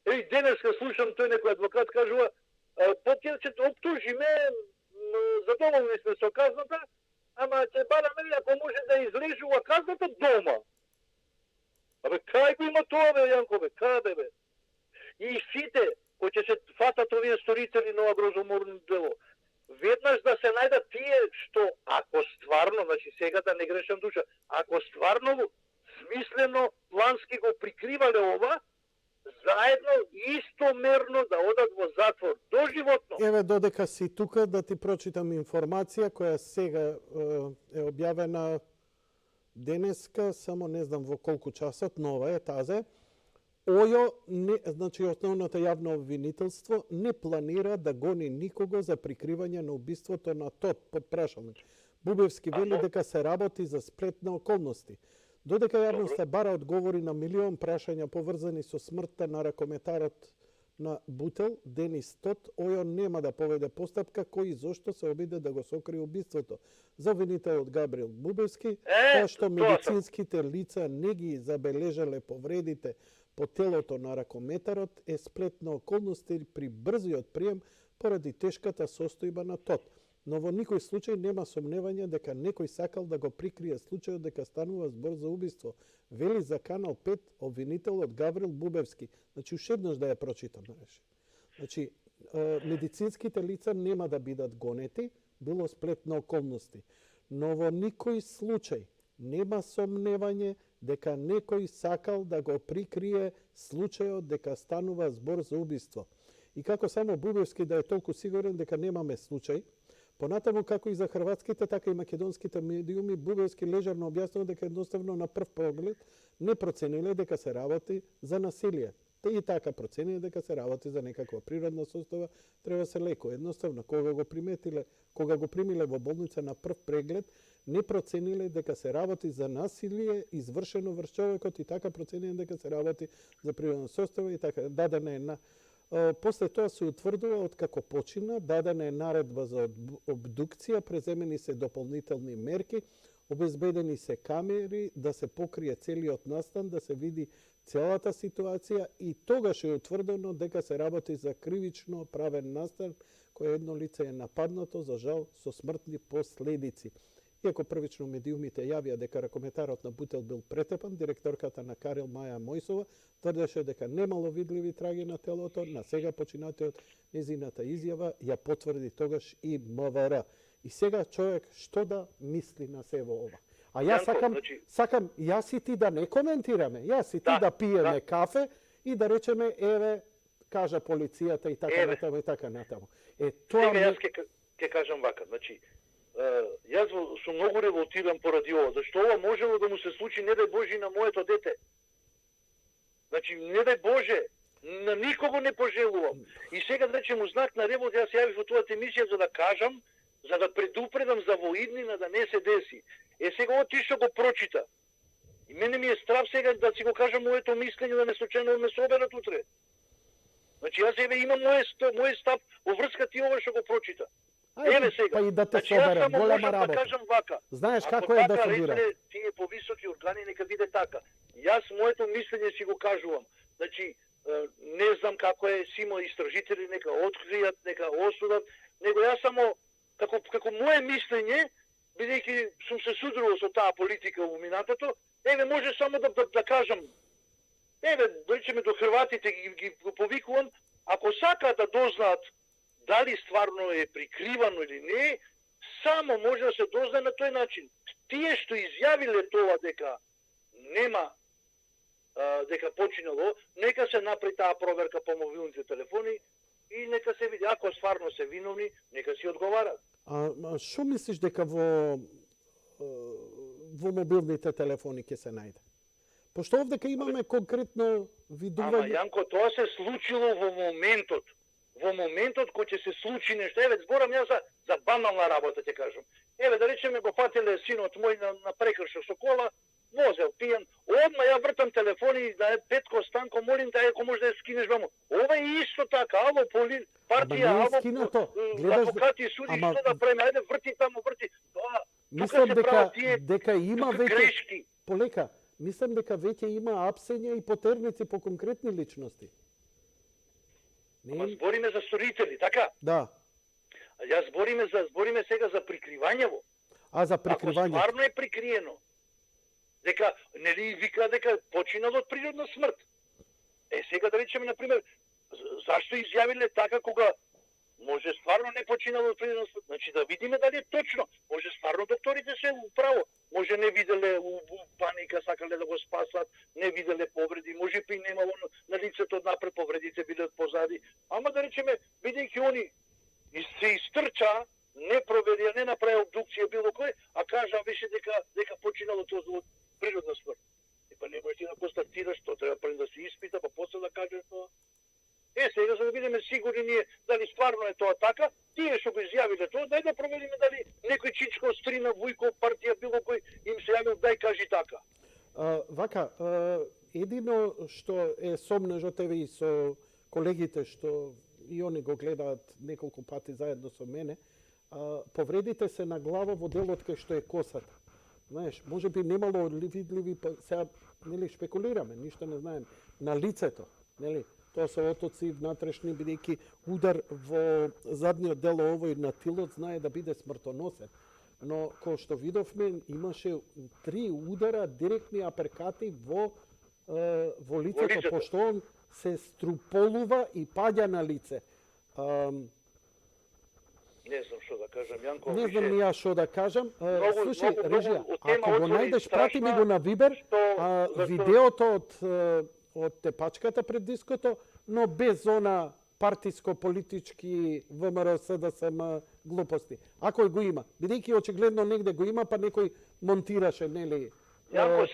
Денеска слушам тој некој адвокат кажува, ќе се обтужиме, задоволни сме со казната, ама ќе бараме ако може да излежува казната дома. Абе, кај го има тоа, бе, Јанко, бе, каде, бе? И сите, кои ќе се фатат овие сторители на ова грозоморно дело, веднаш да се најдат тие што, ако стварно, значи сега да не грешам душа, ако стварно смислено, плански го прикривале ова, заедно истомерно да одат во затвор доживотно. Еве, додека си тука, да ти прочитам информација која сега е објавена денеска, само не знам во колку часот, нова е тазе. ОЈО, значи основното јавно обвинителство, не планира да гони никого за прикривање на убиството на Тот, под прашалник. Бубевски вели дека се работи за сплет на околности. Додека јавноста бара одговори на милион прашања поврзани со смртта на ракометарот на Бутел, Денис Тот, ОЈО нема да поведе постапка кој и зошто се обиде да го сокри убиството. За обвинителот Габриел Бубевски, тоа што медицинските лица не ги забележале повредите по телото на ракометарот е сплет на околности при брзиот прием поради тешката состојба на Тот. Но во никој случај нема сомневање дека некој сакал да го прикрие случајот дека станува збор за убиство. Вели за Канал 5 обвинителот Гаврил Бубевски. Значи, уште еднаш да ја прочитам. Значи, медицинските лица нема да бидат гонети, било сплет на околности. Но во никој случај нема сомневање дека некој сакал да го прикрие случајот дека станува збор за убиство. И како само Бубевски да е толку сигурен дека немаме случај, понатаму како и за хрватските, така и македонските медиуми, Бубевски лежерно објаснува дека едноставно на прв поглед не процениле дека се работи за насилие. Те и така процениле дека се работи за некаква природна состојба, треба се лекува. Едноставно, кога го примиле во болница на прв преглед, не процениле дека се работи за насилие извршено врз човекот и така процениле дека се работи за природна состојба и така дадена е после тоа се утврдува откако почина, дадена е наредба за обдукција, преземени се дополнителни мерки, обезбедени се камери да се покрие целиот настан, да се види целата ситуација и тогаш е утврдено дека се работи за кривично правен настан кој едно лице е нападнато, за жал, со смртни последици. Иако првично медиумите јавија дека ракометарот на Бутел бил претепан, директорката на Карел Маја Мојсова тврдеше дека немало видливи траги на телото, на сега починатиот незината изјава ја потврди тогаш и МВР. И сега човек што да мисли на се во ова? А јас сакам јас и ти да не коментираме, јас и ти да пиеме кафе и да речеме еве кажа полицијата и така натаму и така натаму. Сега јас ќе кажам вака, значи јас сум многу револтиран поради ова, зашто ова можело да му се случи, не дај Боже, на моето дете. Значи, не дај Боже, на никого не пожелувам. И сега, значи, му знак на револт, јас јавив во твојата емисија за да кажам, за да предупредам за воиднина да не се деси. Сега ова ти што го прочита. И мене ми е страв сега да си го кажам моето мислење, да не случајно ме соберат утре. Значи, јас имам мој став во врска ти ова што го прочита. Еве сега. Па и да те собере, голема работа. Да кажам вака. Знаеш како е да се бира? Ако тие повисоки органи нека биде така. Јас моето мислење си го кажувам. Значи, не знам како е, си има истражители, нека откријат, нека осудат, него јас само како мое мислење, бидејќи сум се судрувал со таа политика во минатото, еве може само да кажам, еве, речеме до хрватите ги повикувам, ако сакаат да дознаат дали стварно е прикривано или не, само може да се дознае на тој начин. Тие што изјавиле тоа дека нема, дека починало, нека се направи таа проверка по мобилните телефони и нека се види. Ако стварно се виновни, нека си одговарат. А што мислиш дека во мобилните телефони ќе се најде? Пошто овдека имаме конкретно видување... Ама, Јанко, тоа се случило во моментот. Во моментот кој ќе се случи нешто, еве, зборам јас за банална работа, ќе кажам. Еве, да речеме, го фатиле синот мој на прекршок со кола, возел пијан, одма ја вртам телефони, да е Петко, Станко, молим те, ако може да ја скинеш мамо. Ова е исто така, ало, партија, ало, адвокати, суди, што да преме, ајде, врти таму, врти. Мислам дека има веќе... Полека, мислам дека веќе има апсења и потерници по конкретни личности. Ама збориме за сторители, така? Да. Јас збориме сега за прикривањево. А за прикривање? Ако стварно е прикриено, дека, нели вика дека починало од природна смрт. Сега да речеме, например, зашто изјавиле така кога Може стварно не починало од природна смрт. Значи да видиме дали е точно. Може стварно докторите се управо. Може не виделе у паника, сакале да го спасат, не виделе повреди, може би немало на лицето од напред, повредите биле од позади. Ама да речеме, бидејќи они се истрча, не проверија, не направи обдукција било кој, а кажа беше дека починало тоа од природна смрт. Па не можеш ти да констатираш тоа, треба пред да се испита, па после да кажеш тоа. Сега за да бидеме сигурни ние дали стварно е тоа така, тие што го изјавиле тоа, дај да провериме дали некој Чичко, Стрина, Вујко, партија, било кој им се јавил, дај кажи така. Вака, едино што е сомнежот и со колегите што и они го гледаат неколку пати заедно со мене, повредите се на глава во делот кај што е косата. Знаеш, може би немало видливи, сега нели шпекулираме, ништо не знаеме, на лицето, нели? Тоа се отоци внатрешни, бидејќи удар во задниот дел овој на тилот знае да биде смртоносен. Но кој што видовме, имаше 3 удара, директни аперкати во лицето, пошто он се струполува и паѓа на лице. Не знам што да кажам, Јанко. Не знам ни ја што да кажам. Слушај, Режија, ако го најдеш, прати ми го на Вибер, видеото од тепачката пред диското, но без она партиско-политички ВМРО СДСМ глупости. Ако го има, бидејќи очигледно негде го има, па некој монтираше, нели,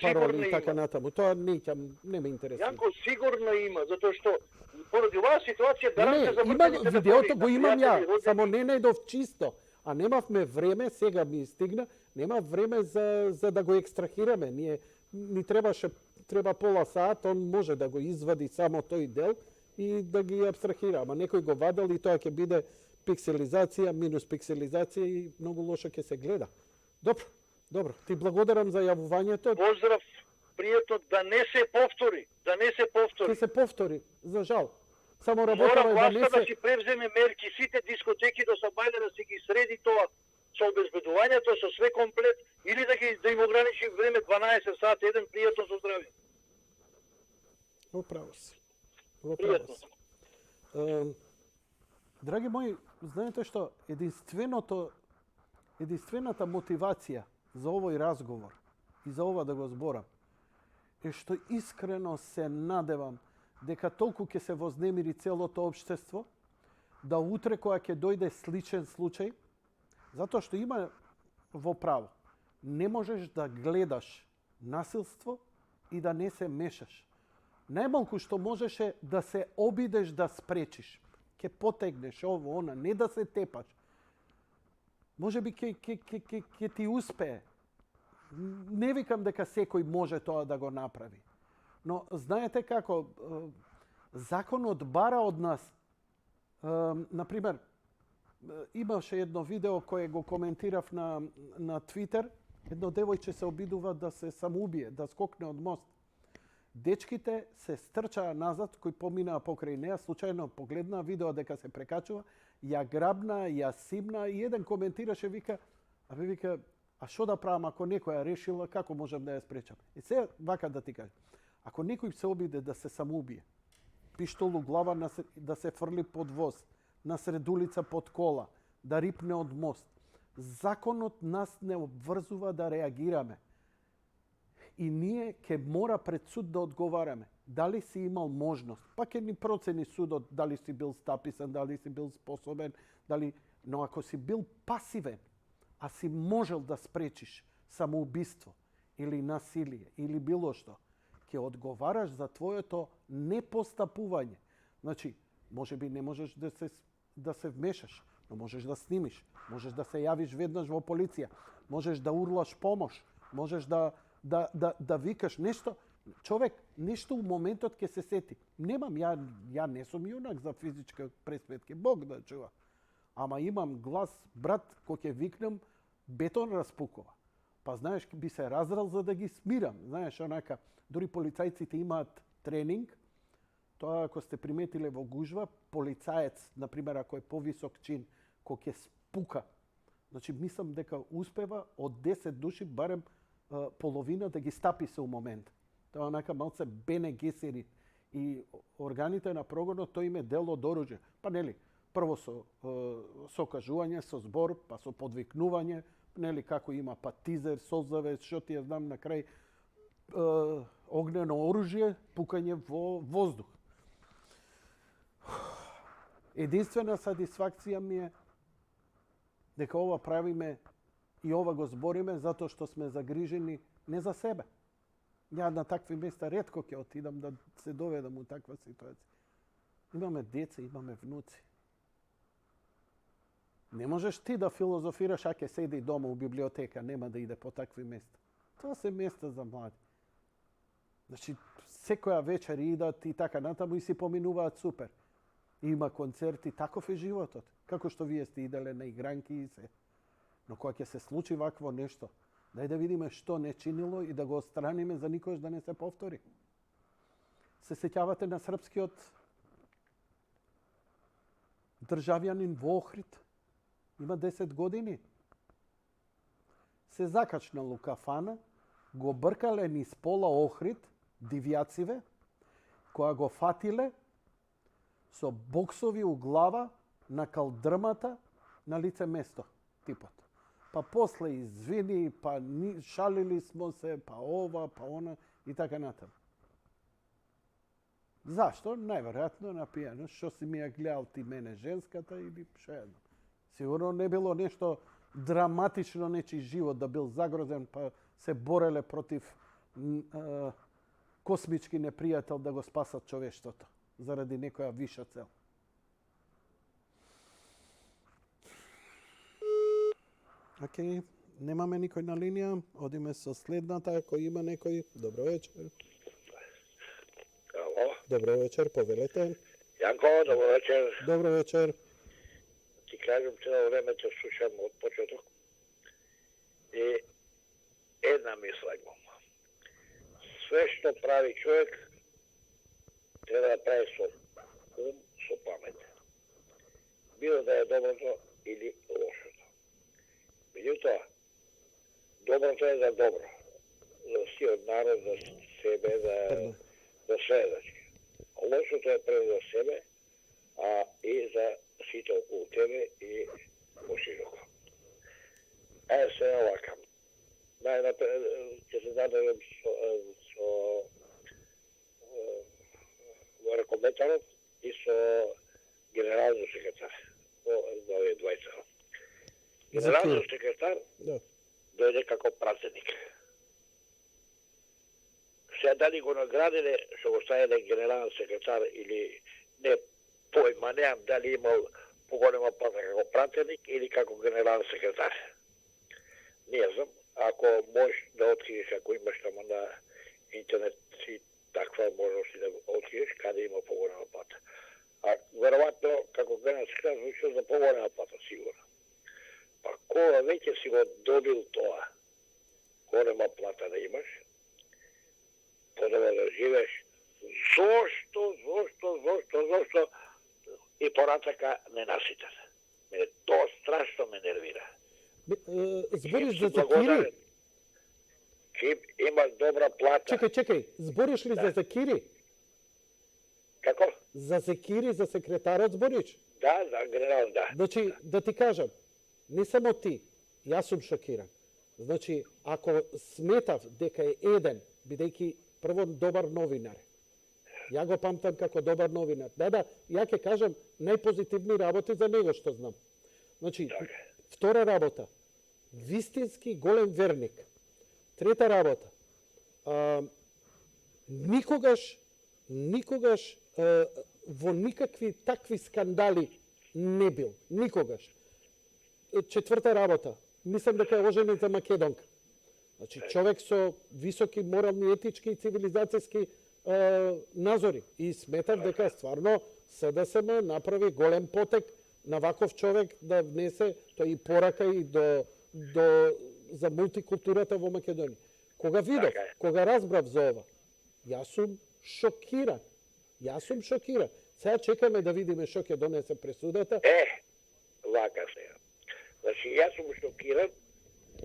пароли и така натаму. Тоа не ме интересува. Јанко сигурно има, затоа што поради оваа ситуација гаранција за има видеото го имам ја, само не најдов чисто, а немавме време, сега ми стигна, нема време за да го екстрахираме. Ни треба пола саат, он може да го извади само тој дел и да ги абстрахира. Ама некој го вадел и тоа ќе биде пикселизација, минус пикселизација и многу лошо ќе се гледа. Добро. Ти благодарам за јавувањето. Поздрав, пријатно, да не се повтори. Ќе се повтори, за жал. Само Мора работава да не власта да се... си превземе мерки, сите дискотеки до Сабајле да си ги среди тоа со обезбедувањето, со све комплет, или да им ограничи време 12 сати, еден пријатно со здравје. Управо си. Пријатно. Драги мои, знаете што, единствената мотивација за овој разговор и за ова да го зборам е што искрено се надевам дека толку ќе се вознемири целото општество, да утре кога ќе дојде сличен случај, затоа што има во право, не можеш да гледаш насилство и да не се мешаш. Најмалку што можеше да се обидеш да спречиш. Ке потегнеш ово, она, не да се тепаш. Може би ќе ти успее. Не викам дека секој може тоа да го направи. Но знаете како, законот бара од нас, например, имаше едно видео кое го коментирав на Твитер, едно девојче се обидува да се самоубие, да скокне од мост. Дечките се стрчаа назад, кои поминаа покрај неа, случајно погледнаа видео дека се прекачува, ја грабна, ја симна и еден коментираше, вика, а што да правам ако некоја решила, како можам да ја спречам? И се вака да ти кажам, ако некој се обиде да се самоубие, пиштол у глава да се фрли под воз, на сред улица под кола, да рипне од мост, законот нас не обврзува да реагираме. И ние ќе мора пред суд да одговараме. Дали си имал можност, па ќе ни процени судот дали си бил стаписан, дали си бил способен, но ако си бил пасивен, а си можел да спречиш самоубиство или насилие или било што, ќе одговараш за твоето непостапување. Значи, може би не можеш да се вмешаш, но можеш да снимиш, можеш да се јавиш веднаш во полиција, можеш да урлаш помош, можеш да викаш нешто. Човек нешто у моментот ќе се сети. Немам, ја не сум јунак за физичка пресметка, Бог да чува. Ама имам глас, брат, кој ќе викнам, бетон распукува. Па знаеш, би се разрал за да ги смирам. Знаеш, онака, дури полицајците имаат тренинг. Тоа, ако сте приметиле во гужва, полицаец, например, ако е повисок чин, кој ќе спука. Значи, мислам дека успева од 10 души, барем половина да ги стапи се у момент. Тоа онака малце Бене Гесери и органите на прогонот, тој им е дел од оружје. Па нели, Prvo со кажување, со збор, па со подвикнување, нели како има па тизер, созаве, што ти ја знам на крај огнено оружје, пукање во воздух. Единствена сатисфакција ми е дека ова правиме и ова го збориме затоа што сме загрижени не за себе. Ја на такви места ретко ќе отидам да се доведам у таква ситуација. Имаме деца, имаме внуци. Не можеш ти да филозофираш, а ќе седи дома у библиотека, нема да иде по такви места. Тоа се места за млади. Значи, секоја вечер идат и така натаму и си поминуваат супер. Има концерти, таков е животот. Како што вие сте иделе на игранки и се. Но кога ќе се случи вакво нешто, дај да видиме што не чинило и да го отстраниме за никош да не се повтори. Се сеќавате на српскиот државјанин во Охрид? Има 10 години. Се закачнал у кафана, го бркале низ пола Охрид, дивјациве, која го фатиле со боксови у глава на калдрмата на лице место, типот. Па после извини, па шалили смо се, па ова, па она и така натаму. Зашто? Најверојатно напијано, што си ми ја гледал ти мене женската или што ја знам. Сигурно не било нешто драматично, нечи живот да бил загрозен, па се бореле против космички непријател да го спасат човештвото заради некоја виша цел. Океј, немаме никој на линија. Одиме со следната, ако има некој. Добро вечер. Ало, Добро вечер, повелете. Јанко, добро вечер. Добро вечер. Ти кажам, цело време те слушам од почеток. И една мисла имам. Све што прави човек, треба да прави со ум, со памет. Било да е доброто или лошото. Меѓутоа, доброто е за добро. За сиот народ, за себе, за све, значи. Лошото е пред за себе, а и за сите околу тебе и пошироко. Се овака. Најнапред ќе се зададем со ракометарот и со генералниот секретар. За овие двајца. Генералниот секретар дојде како пратеник. Сега дали го наградиле, што го ставиле генерален секретар или не, појма неам дали имал поголема плата како пратеник или како генерален секретар. Не знам, ако можеш да откриеш, ако имаш тамо на интернет си таква можност да откриеш, каде има поголема плата. А веројатно, како генерален секретар, звучи за поголема плата, сигурно. Па кога веќе си го добил тоа, голема плата да имаш, подобро да живееш, зошто и поратака не наситен. Тоа страшно ме нервира. Збориш за Закири? Ким има добра плата. Чекај, збориш ли за Закири? Како? За Закири, за секретарот збориш? Да, генерал, да. Значи, да ти кажам, не само ти, јас сум шокиран. Значи, ако сметав дека е еден, бидејќи прво добар новинар, ја го памтам како добар новинар. Да, ја ќе кажам најпозитивни работи за него што знам. Значи, втора работа, вистински голем верник. Трета работа, никогаш во никакви такви скандали не бил. Никогаш. Четврта работа, мислам дека е оженет за македонка. Значи, човек со високи морални, етички и цивилизацијски назори. И сметав дека стварно СДСМ направи голем потек на ваков човек да внесе тој и порака и за мултикултурата во Македонија. Кога видов, кога разбрав за ова, јас сум шокиран. Сега чекаме да видиме што ќе донесе пресудата. Вака сега. Значи, јас сум шокиран,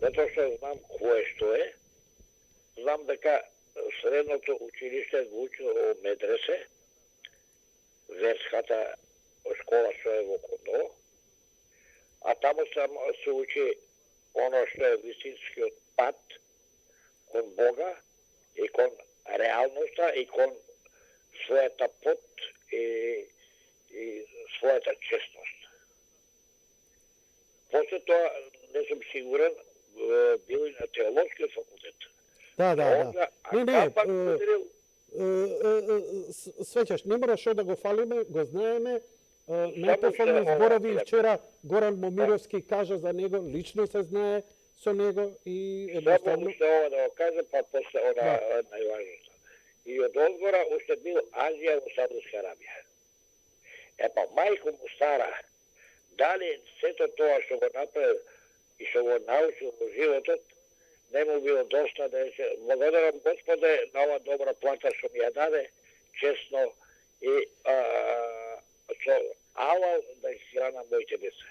затоа што знам кое што е. Знам дека средното училиште звучи о медресе, верската škola što je oko to, a tamo se uči ono što je vistinski otpad kon Boga i kon realnosta i kon својата пот и својата честност. После тоа, не сум сигурен, бил и на теолошки факултет. Da, da. Onda, Ne, ne, Kapak udarил, Svećaš, ne moraš da go falime, го знаеме. Најпоследни што зборови ова- вчера Горан Момировски кажа за него, лично се знае со него и само едноставно... уште ова да го кажа, па после она најважното. И од одгора уште бил Азија во Саудовска Арабија. Па мајко му стара, дали сето тоа што го направил и што го научил во животот, не му било доста да се благодарам Господе на ова добра плата што ми ја даде, честно и со алал да храна моите деца.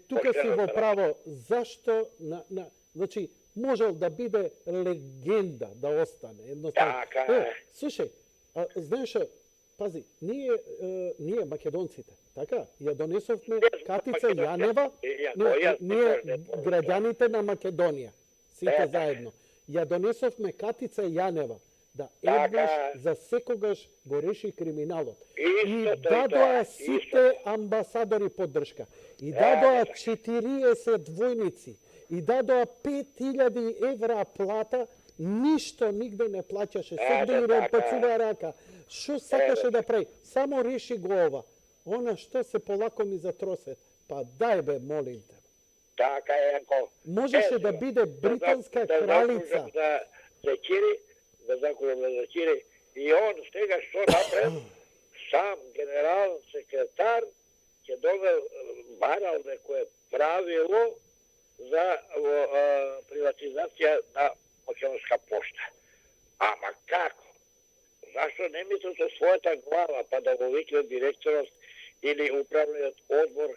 тука си Поштено во да право. Зашто значи можел да биде легенда да остане едноставно. Така е. Слушај, знаеш што, пази, ние македонците, така, ја донесовме Катица Македонија. Јанева, Ја, ние не, граѓаните на Македонија, сите Така. заедно. Ја донесовме Катица Јанева да Така еднаш е. за секогаш го реши криминалот. Истото И е дадоа тоа, сите истото. амбасадори поддршка. И дадоа 40 војници. И дадоа 5000 евра плата. Ништо нигде не плаќаше. Сегде им така. пацува рака. Што сакаше да прави? Само реши го ова. Она што се полако ми затросе. Па дај бе, молим те. Така е, ако... Можеше да биде британска кралица. Да закажем за Кири. И он сега што направи, сам генерал секретар ќе довел барал некое правило за приватизација на Македонска пошта. Ама како? Зашто не мисли со својата глава, па да го викне директорот или управниот одбор,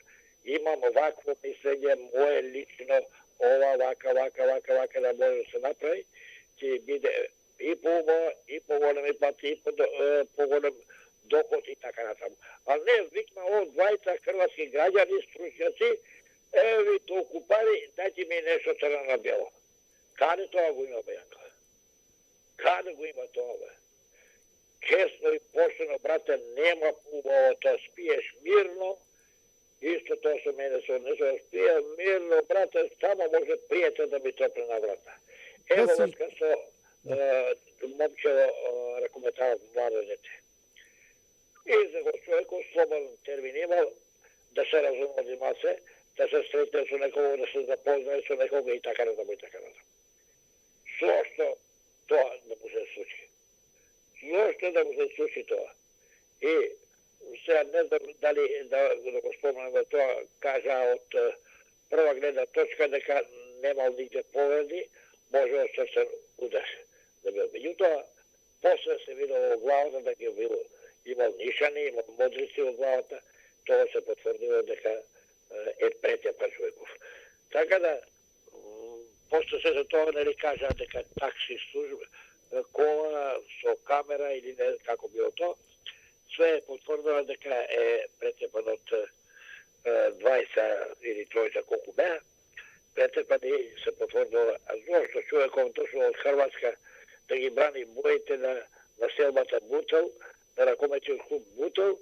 имам овакво мислење, мое лично, ова, вака, да може да се направи, ќе биде и поголеми плати, и поголем доход и така натаму. А не викна од двајца хрватски граѓани, стручњаци, еви толку пари, дајте ми нешто црно на бело. Каде тоа го има, Бејанко? Каде го има тоа, бе? Честно и поштено, брате, нема убаво тоа, спиеш мирно, исто тоа со мене се однесува, спија мирно, брате, само може пријател да ми топне на врата. Ево си- вака со момчево ракометарот младо дете. И за го човекот слободен термин имал, да се разумоди се, да се сретне со некого, да се запознае со некого и така натаму и така натаму. Зошто тоа да му се случи? Зошто да му се случи тоа? И сега не знам дали да го спомнаме тоа, кажа од прва гледна точка дека немал нигде повреди, може од срцен удар да бил. Меѓутоа, после се видело во главата да ги бил имал нишани, имал модрици во главата, тоа се потврдило дека е претепа човеков. Така да, после се за тоа нели кажа дека такси служба, кола со камера или не како било тоа, све е потврдено дека е претепан од 20 или 30 колку беа, претепан и се потврдило, а зошто човеков дошол од Хрватска да ги брани боите на селбата Бутел, на ракометниот клуб Бутел,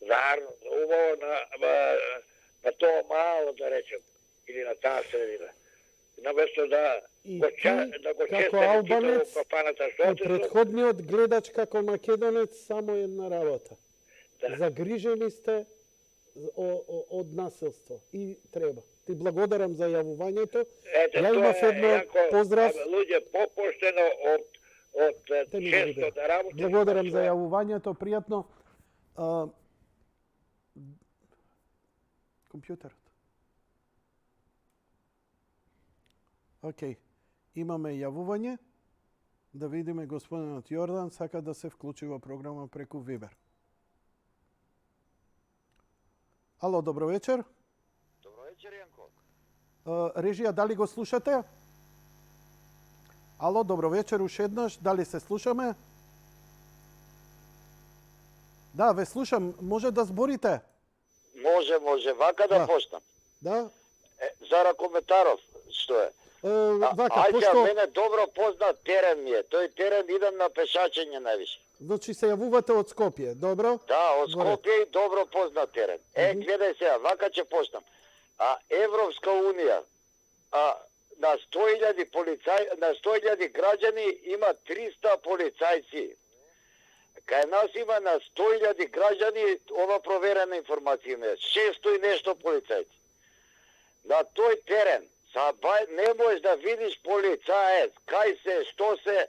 заарно, убаво на тоа мало да речем, или на таа средина. Наместо да И го ти, да го како честне албанец, во кафаната што и отишол, предходниот гледач како македонец, само една работа. Да. Загрижени сте од насилство и треба. Ти благодарам за јавувањето. ете, Ја тоа имав е едно јако, поздрав. луѓе попоштено од Те ми често благодарам. да работи. Благодарам за јавувањето, пријатно. Компјутерот. Океј, имаме јавување. Да видиме господинот Јордан сака да се вклучи во програма преку Вибер. Ало, добро вечер. Добро вечер, Јанко. Режија, дали го слушате? Ало, добро вечер уште еднаш. Дали се слушаме? Да, ве слушам. Може да зборите? Може, вака да Да. почнам. Да? Зара коментаров, што е? Вака, Ајде, пошто мене добро познат терен ми е. Тој терен идам на пешачење највише. значи се јавувате од Скопје, добро? Да, од Горе. Скопје и добро познат терен. Гледај сега, вака ќе почнам. Европска унија, на 100.000 полицај, на 100.000 граѓани има 300 полицајци. Кај нас има на 100.000 граѓани, ова проверена информација има, 600 и нешто полицајци. На тој терен, не можеш да видиш полицаец, кај се, што се,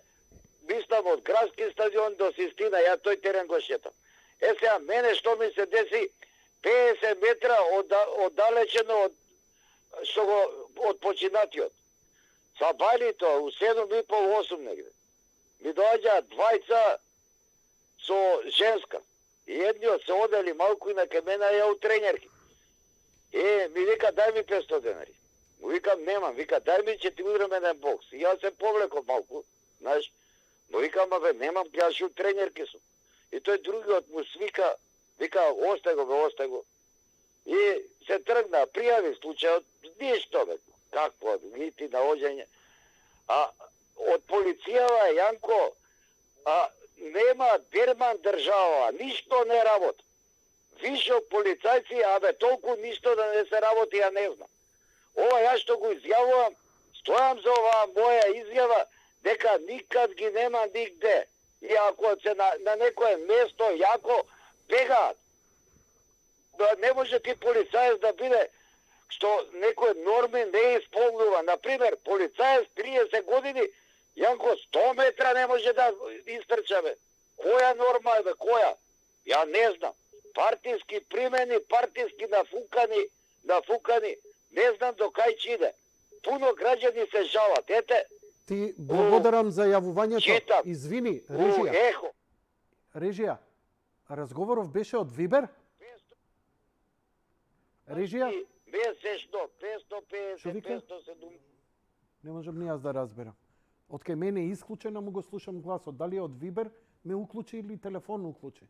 мислам од градски стадион до Систина, ја тој терен го шетам. Сега, мене што ми се деси, 50 метра оддалечено од починатиот. Сабајлито, у 7:30-8 негде. Ми доаѓаат двајца со женска. И едниот се одели малку и на ке мене ја у тренерки. Ми вика, дај ми 500 денари. Му викам, немам. Вика, дај ми, ќе ти удрам еден бокс. И јас се повлеков малку, знаеш. Му викам, немам, јас у тренерки сум. И тој другиот му свика, вика, остај го. И се тргна, пријави случајот, ништо бе, какво, нити наоѓање. Од полицијава, Јанко, нема дерман држава, ништо не работи. Више од полицајци, толку ништо да не се работи, ја не знам. Ова јас што го изјавувам, стојам за оваа моја изјава, дека никад ги нема нигде. И ако се на некое место јако бегаат, не може ти полицаец да биде што некој норми не исполнува. Например, полицаец 30 години, Јанко 100 метра не може да истрча, бе. Која норма е, бе, која? Ја не знам. Партиски примени, партиски нафукани, не знам до кај ќе иде. Пуно граѓани се жалат. Ете, Ти благодарам за јавувањето. читам. Извини, у ехо. Режија, разговоров беше од Вибер? Режија, Месечно, 550, Што вика? 570. не можам ни јас да разберам. Од кај мене е исклучено, му го слушам гласот. Дали е од Вибер ме уклучи или телефон уклучи?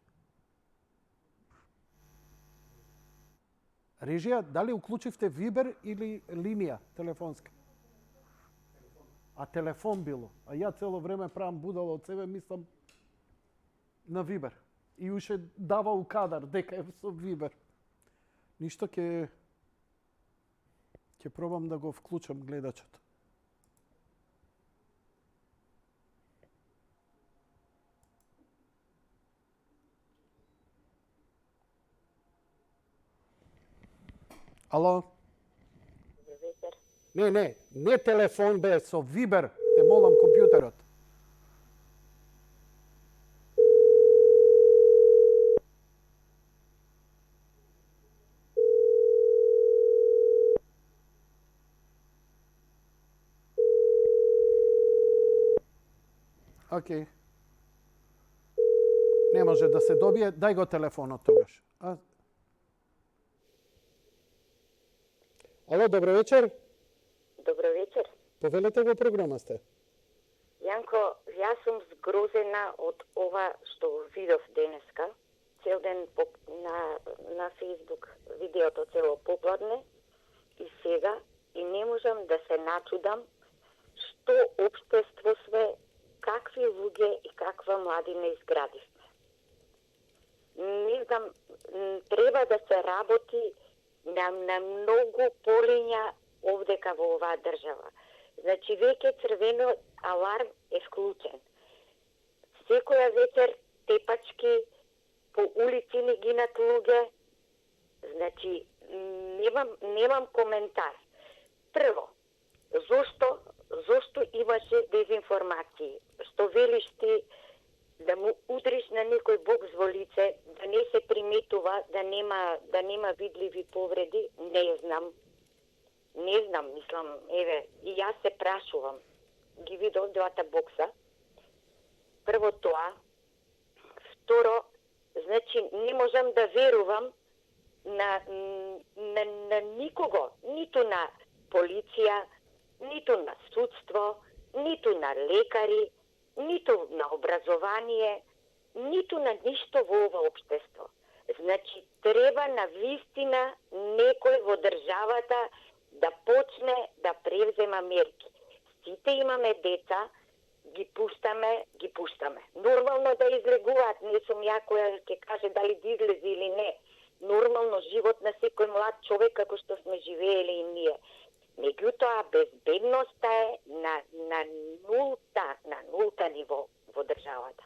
Режија, дали уклучивте Вибер или линија телефонска? Телефон било. Ја цело време правам будало од себе, мислам на Вибер. И уште дава у кадар дека е со Вибер. Ништо ќе пробам да го вклучам гледачот. Ало? Не телефон бе, со Вибер, те молам компјутерот. Океј. Не може да се добие, дај го телефонот тогаш. Ало, добро вечер. Добро вечер. Повелете во програма сте. Јанко, јас сум згрозена од ова што видов денеска. Цел ден на Фейсбук видеото цело попладне и сега и не можам да се начудам што општество све, какви луѓе и каква младина изградивме. Не знам, треба да се работи на многу полиња овдека во оваа држава. Значи, веќе црвено аларм е вклучен. Секоја вечер тепачки по улици не гинат луѓе. Значи, немам коментар. Прво, зошто имаше дезинформации? Што велиш ти да му удриш на некој бокс во лице, да не се приметува, да нема видливи повреди? Не знам, мислам, еве, и јас се прашувам. Ги видов двата бокса. Прво тоа. Второ, значи, не можам да верувам на никого, ниту на полиција, ниту на судство, ниту на лекари, ниту на образование, ниту на ништо во ова општество. Значи, треба на вистина некој во државата да почне да превзема мерки. Сите имаме деца, ги пуштаме. Нормално да излегуваат, не сум ја која ќе каже дали да излезе или не. Нормално живот на секој млад човек како што сме живеели и ние. Меѓутоа, безбедноста е на нулта ниво во државата.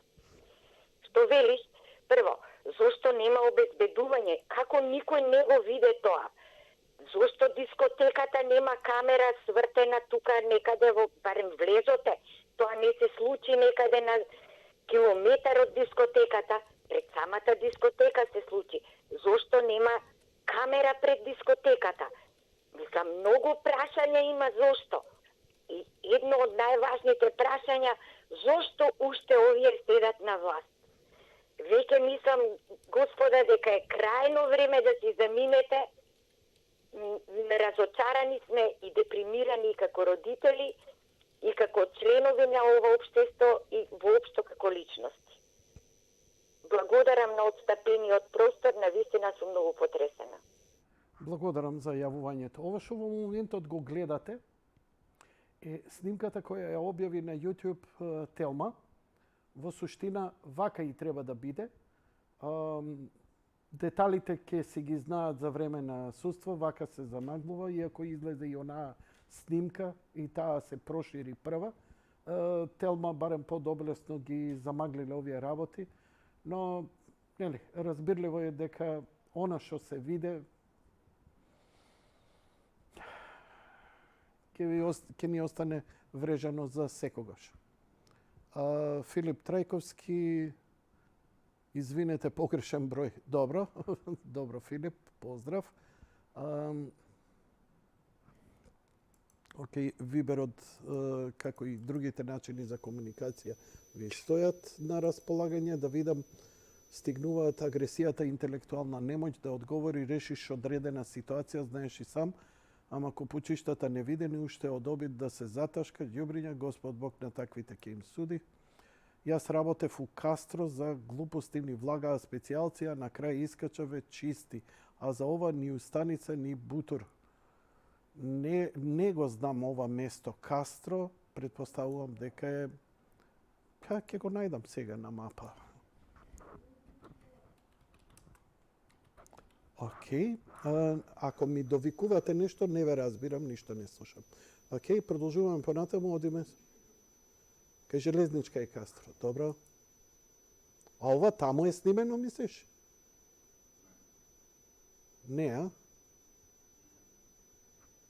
Што велиш? Прво, зошто нема обезбедување? Како никој не го виде тоа? Зошто дискотеката нема камера свртена тука некаде во барем влезоте? Тоа не се случи некаде на километар од дискотеката, пред самата дискотека се случи. Зошто нема камера пред дискотеката? Мислам, многу прашања има зошто. И едно од најважните прашања, зошто уште овие седат на власт? Веќе мислам, господа, дека е крајно време да си заминете. Разочарани сме и депримирани и како родители, и како членови на ова општество, и воопшто како личности. Благодарам на отстапениот простор, навистина сум многу потресена. Благодарам за јавувањето. Ова што во моментот го гледате е снимката која ја објави на YouTube Телма. Во суштина, вака и треба да биде. Деталите ќе си ги знаат за време на судство, вака се замаглува, иако излезе и онаа снимка и таа се прошири прва. Телма барем подоблесно ги замаглиле овие работи, но нели, разбирливо е дека она што се виде ќе ни остане врежано за секогаш. Филип Трајковски, извинете, погрешен број. Добро, добро Филип, поздрав. Океј, Виберот, како и другите начини за комуникација, ви стојат на располагање, да видам стигнуваат агресијата, интелектуална немоќ да одговори, решиш одредена ситуација, знаеш и сам, ама копучиштата невидени уште од обид да се заташка, ѓубриња, Господ Бог на таквите ќе им суди. Јас работев у Кастро, за глупости ни влагаа специјалција, на крај искачаве чисти, а за ова ни устаница, ни бутур. Не го знам ова место Кастро, предпоставувам дека е... Ќе го најдам сега на мапа. Океј, ако ми довикувате нешто, не ве разбирам, ништо не слушам. Океј, продолжуваме понатаму, одиме кај Железничка и Кастро, добро. А ова таму е снимено, мислиш? Не, а?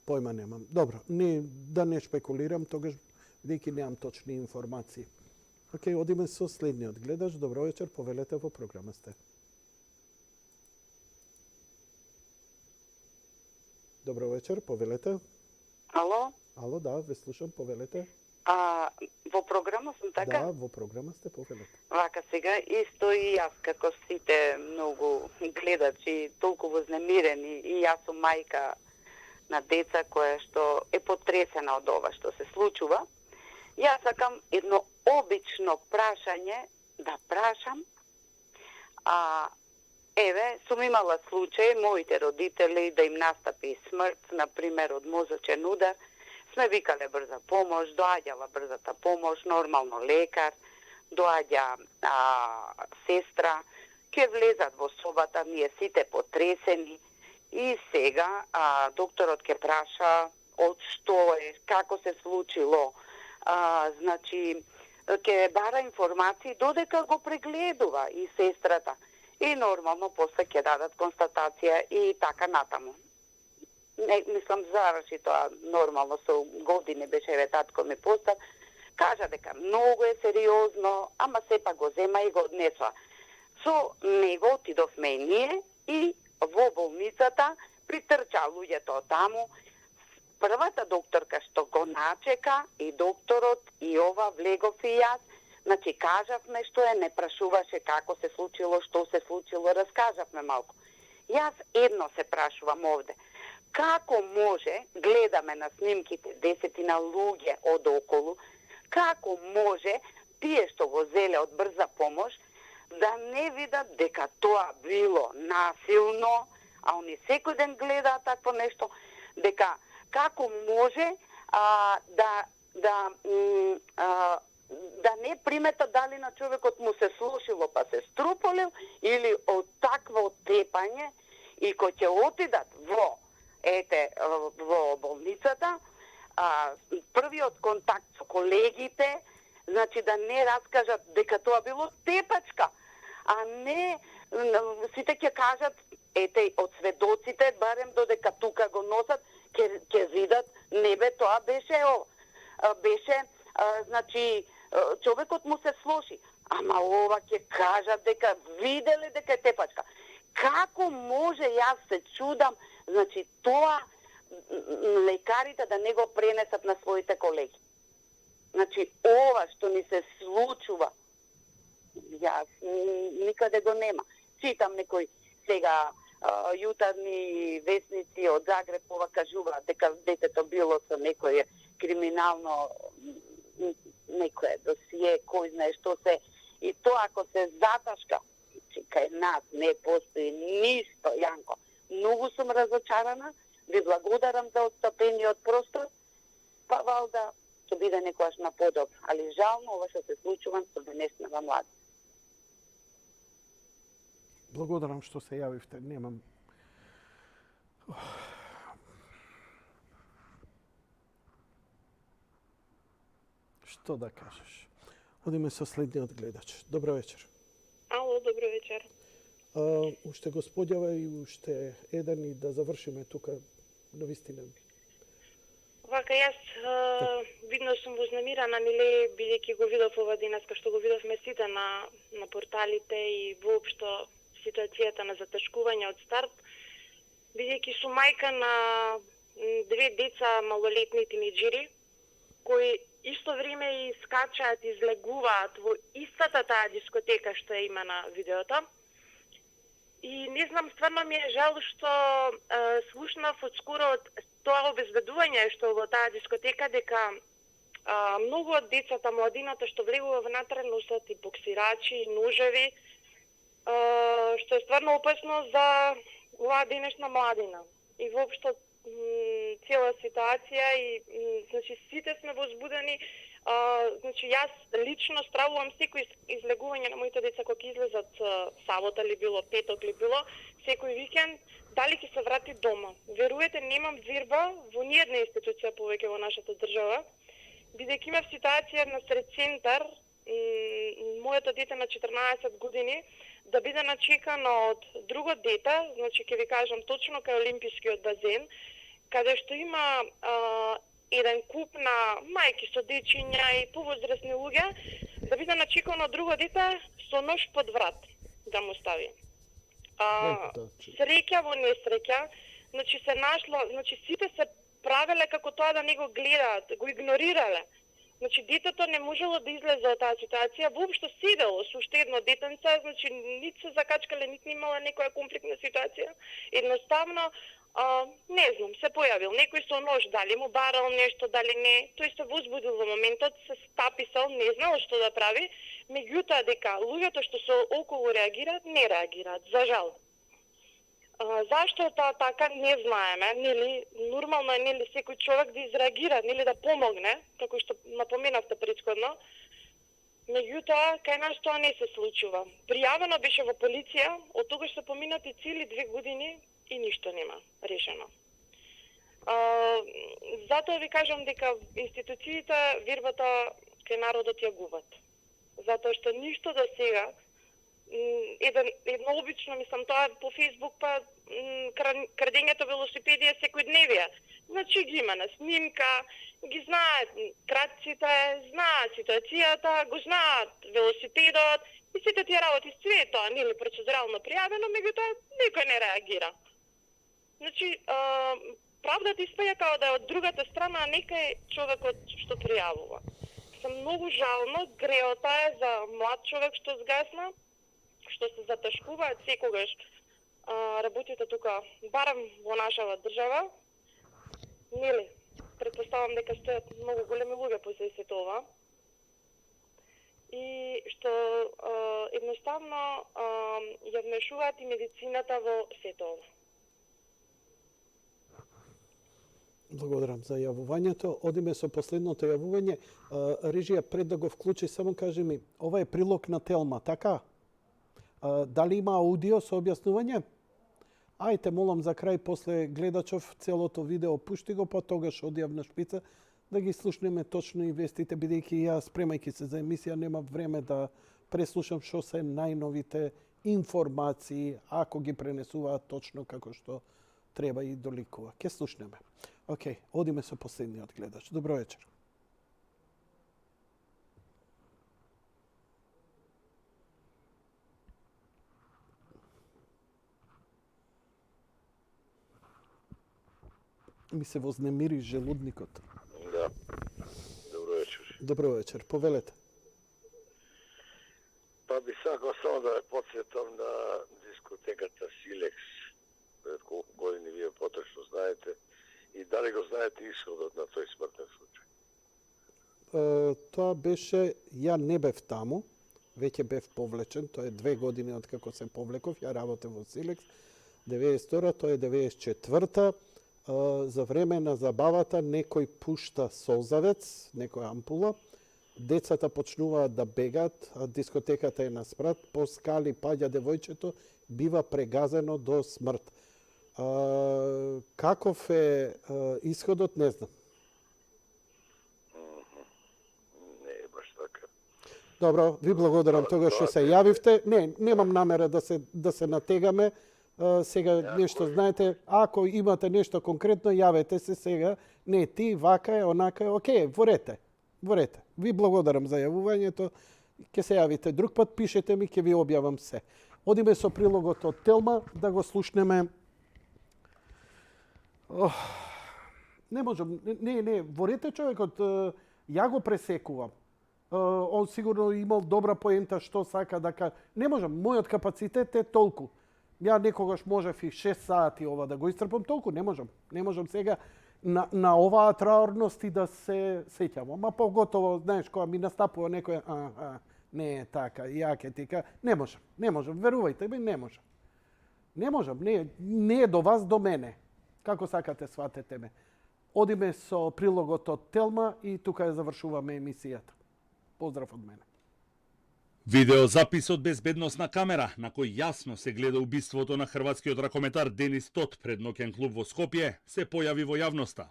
Појма немам. Добро, да не шпекулирам, тогаш бидејќи немам точни информации. Океј, одиме со следниот гледач. Добро вечер, повелете, во програма сте. Добро вечер, повелете. Ало? Ало, да, ве слушам, повелете. Во програма сум, така? Да, во програма сте, повелете. Вака сега, исто и јас, како сите многу гледачи, толку вознемирени, и јас сум мајка на деца која што е потресена од ова што се случува. Јас сакам едно обично прашање да прашам. Еве, сум имала случај, моите родители да им настапи смрт, например од мозочен удар, сме викале брза помош, доаѓала брзата помош, нормално лекар, доаѓа сестра, ќе влезат во собата, ние сите потресени, и сега докторот ќе праша од што е, како се случило, значи, ќе бара информации додека го прегледува и сестрата. И нормално после ќе дадат констатација и така натаму. Не, мислам, заврши тоа нормално, со години беше ве татко ми постав, кажа дека многу е сериозно, ама сепак го зема и го однесува. Со него отидовме и ние и во болницата притрча луѓето таму. Првата докторка што го начека, и докторот, и ова влегов и јас, значи кажавме што е, не прашуваше како се случило, што се случило, раскажавме малку. Јас едно се прашувам овде. Како може, гледаме на снимките десетина луѓе од околу, како може тие што го зеле од брза помош да не видат дека тоа било насилно, а они секој ден гледаат такво нешто, дека како може да не примета дали на човекот му се слошило па се струполил или од такво тепање и кој ќе отидат во болницата, првиот контакт со колегите, значи да не раскажат дека тоа било тепачка, а не сите ќе кажат, од сведоците, барем додека тука го носат, ќе видат, не бе, тоа беше, значи, човекот му се слоши. Ама ова ќе кажат дека виделе дека е тепачка. Како може, јас се чудам, значи, тоа лекарите да не го пренесат на своите колеги. Значи, ова што ни се случува, јас никаде го нема. Читам некој сега јутарни весници од Загреб ова кажуваат дека детето било со некој криминално некој досие, кој знае што се. И тоа ако се заташка, кај нас не постои ништо, Јанко. Многу сум разочарана, ви благодарам за отстапениот простор, па валда ќе биде некојаш на подоб, али жално ова што се случува со денешната млада. Благодарам што се јавивте. Немам... Што да кажеш? Одиме со следниот гледач. Добро вечер. Ало, добро вечер. Уште господјава и уште еден и да завршиме тука на вистина. Вака, јас видно сум вознемирана, нели, бидејќи го видов ова денеска, што го видовме сите на порталите и воопшто ситуацијата на затешкување од старт, бидејќи сум мајка на 2 деца малолетни тинеџери, кои исто време и скачаат, излегуваат во истата таа дискотека што има на видеото. И не знам, стварно ми е жал што слушнав одскоро од тоа обезбедување што во таа дискотека дека многу од децата, младината што влегува внатре носат и боксирачи, и ножеви, што е стварно опасно за оваа денешна младина. И воопшто цела ситуација и значи сите сме возбудени. Значи јас лично стравувам секој излегување на моите деца кога излезат сабота ли било, петок ли било, секој викенд, дали ќе се врати дома. Веруете, немам верба во ниедна институција повеќе во нашата држава, бидејќи имав ситуација на сред центар, моето дете на 14 години да биде начекано од друго дете, значи ќе ви кажам точно кај Олимпискиот базен, каде што има еден куп на мајки со дечиња и повозрасни луѓе, да биде начекано од друго дете со нож под врат да му стави. Среќа во несреќа, значи се нашло, значи сите се правеле како тоа да не го гледаат, го игнорирале. Значи детето не можело да излезе од таа ситуација, воопшто седело со уште едно детенце, значи нит се закачкале, нит имала некоја конфликтна ситуација. Едноставно, не знам, се појавил некој со нож, дали му барал нешто, дали не, тој се возбудил во моментот, се стаписал, не знал што да прави, меѓутоа дека луѓето што се околу реагираат, не реагираат, за жал. Зашто е тоа така, не знаеме, нели, нормално е, нели, секој човек да изреагира, нели, да помогне, како што напоменавте претходно, меѓутоа, кај нас тоа не се случува. Пријавено беше во полиција, од тогаш се поминати цели 2 години и ништо нема решено. Затоа ви кажам дека институциите вербата кај народот ја губат. Затоа што ништо до сега, едно обично, мислам, тоа по Фейсбук, па крадењето велосипеди е секојдневие. Значи ги има на снимка, ги знаат кратците, знаат ситуацијата, го знаат велосипедот и сите тие работи, све тоа, нели процедурално пријавено, меѓутоа никој не реагира. Значи, правдата испаја као да е од другата страна, а некај човекот што пријавува. Сам многу жално, греота е за млад човек што згасна, што се затешкуваат секогаш работите тука, барем во нашава држава, нели, предпоставам дека стојат многу големи луѓе по сето ова. и што едноставно ја вмешуваат и медицината во сето ова. Благодарам за јавувањето. Одиме со последното јавување. Режија, пред да го вклучи, само кажи ми, ова е прилог на Телма, така? Дали има аудио со објаснување? Ајте, молам за крај, после гледачов целото видео, пушти го, па тогаш одјав на шпица, да ги слушнеме точно и вестите, бидејќи ја, спремајќи се за емисија, нема време да преслушам што се најновите информации, ако ги пренесуваат точно како што треба и доликува. Ке слушнеме. Океј, одиме со последниот гледач. Добро вечер. Ми се вознемири желудникот. Да. Добро вечер. Добро вечер. Повелете. Па би сакал само да ве подсетам на дискотеката Силекс. Пред колку години вие поточно знаете и дали го знаете исходот на тој смртен случај? Тоа беше, ја не бев таму, веќе бев повлечен, тоа е 2 години од како се повлеков, ја работев во Силекс, 92-та, тоа е 94-та. За време на забавата некој пушта солзавец, некоја ампула, децата почнуваат да бегаат, а дискотеката е на спрат, по скали паѓа девојчето, бива прегазено до смрт. Каков е исходот, не знам. Не е баш така. Добро, ви благодарам тогаш што се јавивте. Не, немам намера да се натегаме. Сега нешто знаете, ако имате нешто конкретно, јавете се сега. Не, ти, вака е, онака е, окей, ворете. Ви благодарам за јавувањето. Ке се јавите друг пат, пишете ми, ке ви објавам се. Одиме со прилогот од Телма, да го слушнеме. Не можам, не, ворете човекот, ја го пресекувам. Он сигурно имал добра поента што сака да кажа. Не можам, мојот капацитет е толку. Ја некогаш можев и 6 сати ова да го истрпам, толку не можам. Не можам сега на оваа траорност и да се сеќам. Ама поготово, знаеш, кога ми настапува некој, не е така, ја ке ти кажа, не можам, верувајте ми, не можам, не е до вас, до мене. Како сакате, сватете ме. Одиме со прилогот од Телма и тука ја завршуваме емисијата. Поздрав од мене. Видеозапис од безбедносна камера, на кој јасно се гледа убиството на хрватскиот ракометар Денис Тот пред ноќен клуб во Скопје, се појави во јавноста.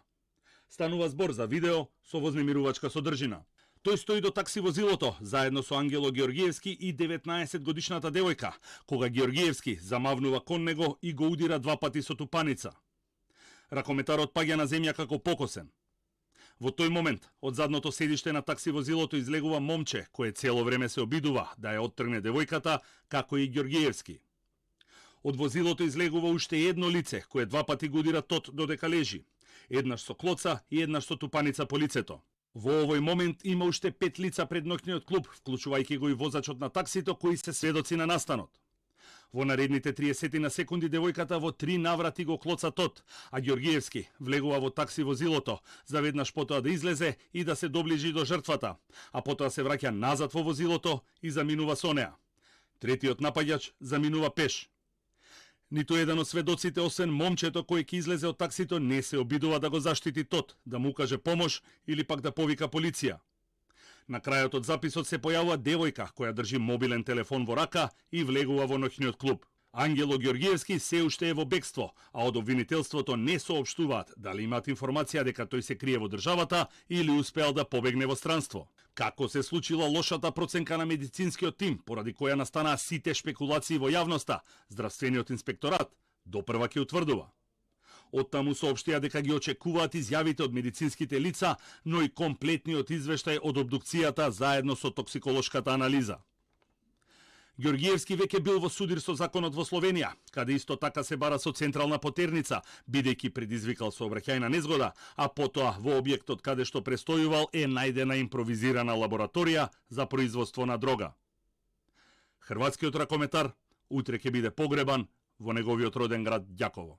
Станува збор за видео со вознемирувачка содржина. Тој стои до такси возилото, заедно со Ангело Георгиевски и 19-годишната девојка, кога Георгиевски замавнува кон него и го удира 2 пати со тупаница. Ракометарот паѓа на земја како покосен. Во тој момент, од задното седиште на такси возилото излегува момче, кое цело време се обидува да ја оттргне девојката, како и Георгиевски. Од возилото излегува уште едно лице, кое 2 пати го удира Тот додека лежи. Еднаш со клоца и еднаш со тупаница по лицето. Во овој момент има уште 5 лица пред ноќниот клуб, вклучувајќи го и возачот на таксито, кои се сведоци на настанот. Во наредните 30 на секунди девојката во 3 наврати го клоца Тот, а Георгиевски влегува во такси возилото, заведнаш потоа да излезе и да се доближи до жртвата, а потоа се враќа назад во возилото и заминува со неа. Третиот напаѓач заминува пеш. Ниту еден од сведоците, освен момчето кој ќе излезе од таксито, не се обидува да го заштити Тот, да му укаже помош или пак да повика полиција. На крајот од записот се појавува девојка која држи мобилен телефон во рака и влегува во ноќниот клуб. Ангело Георгиевски се уште е во бегство, а од обвинителството не соопштуваат дали имаат информација дека тој се крие во државата или успеал да побегне во странство. Како се случила лошата проценка на медицинскиот тим, поради која настанаа сите шпекулации во јавноста, здравствениот инспекторат допрва ќе утврдува. Оттаму соопштија дека ги очекуваат изјавите од медицинските лица, но и комплетниот извештај од обдукцијата заедно со токсиколошката анализа. Георгиевски веќе бил во судир со законот во Словенија, каде исто така се бара со централна потерница, бидејќи предизвикал сообраќајна незгода, а потоа во објектот каде што престојувал е најдена импровизирана лабораторија за производство на дрога. Хрватскиот ракометар утре ќе биде погребан во неговиот роден град Ѓаково.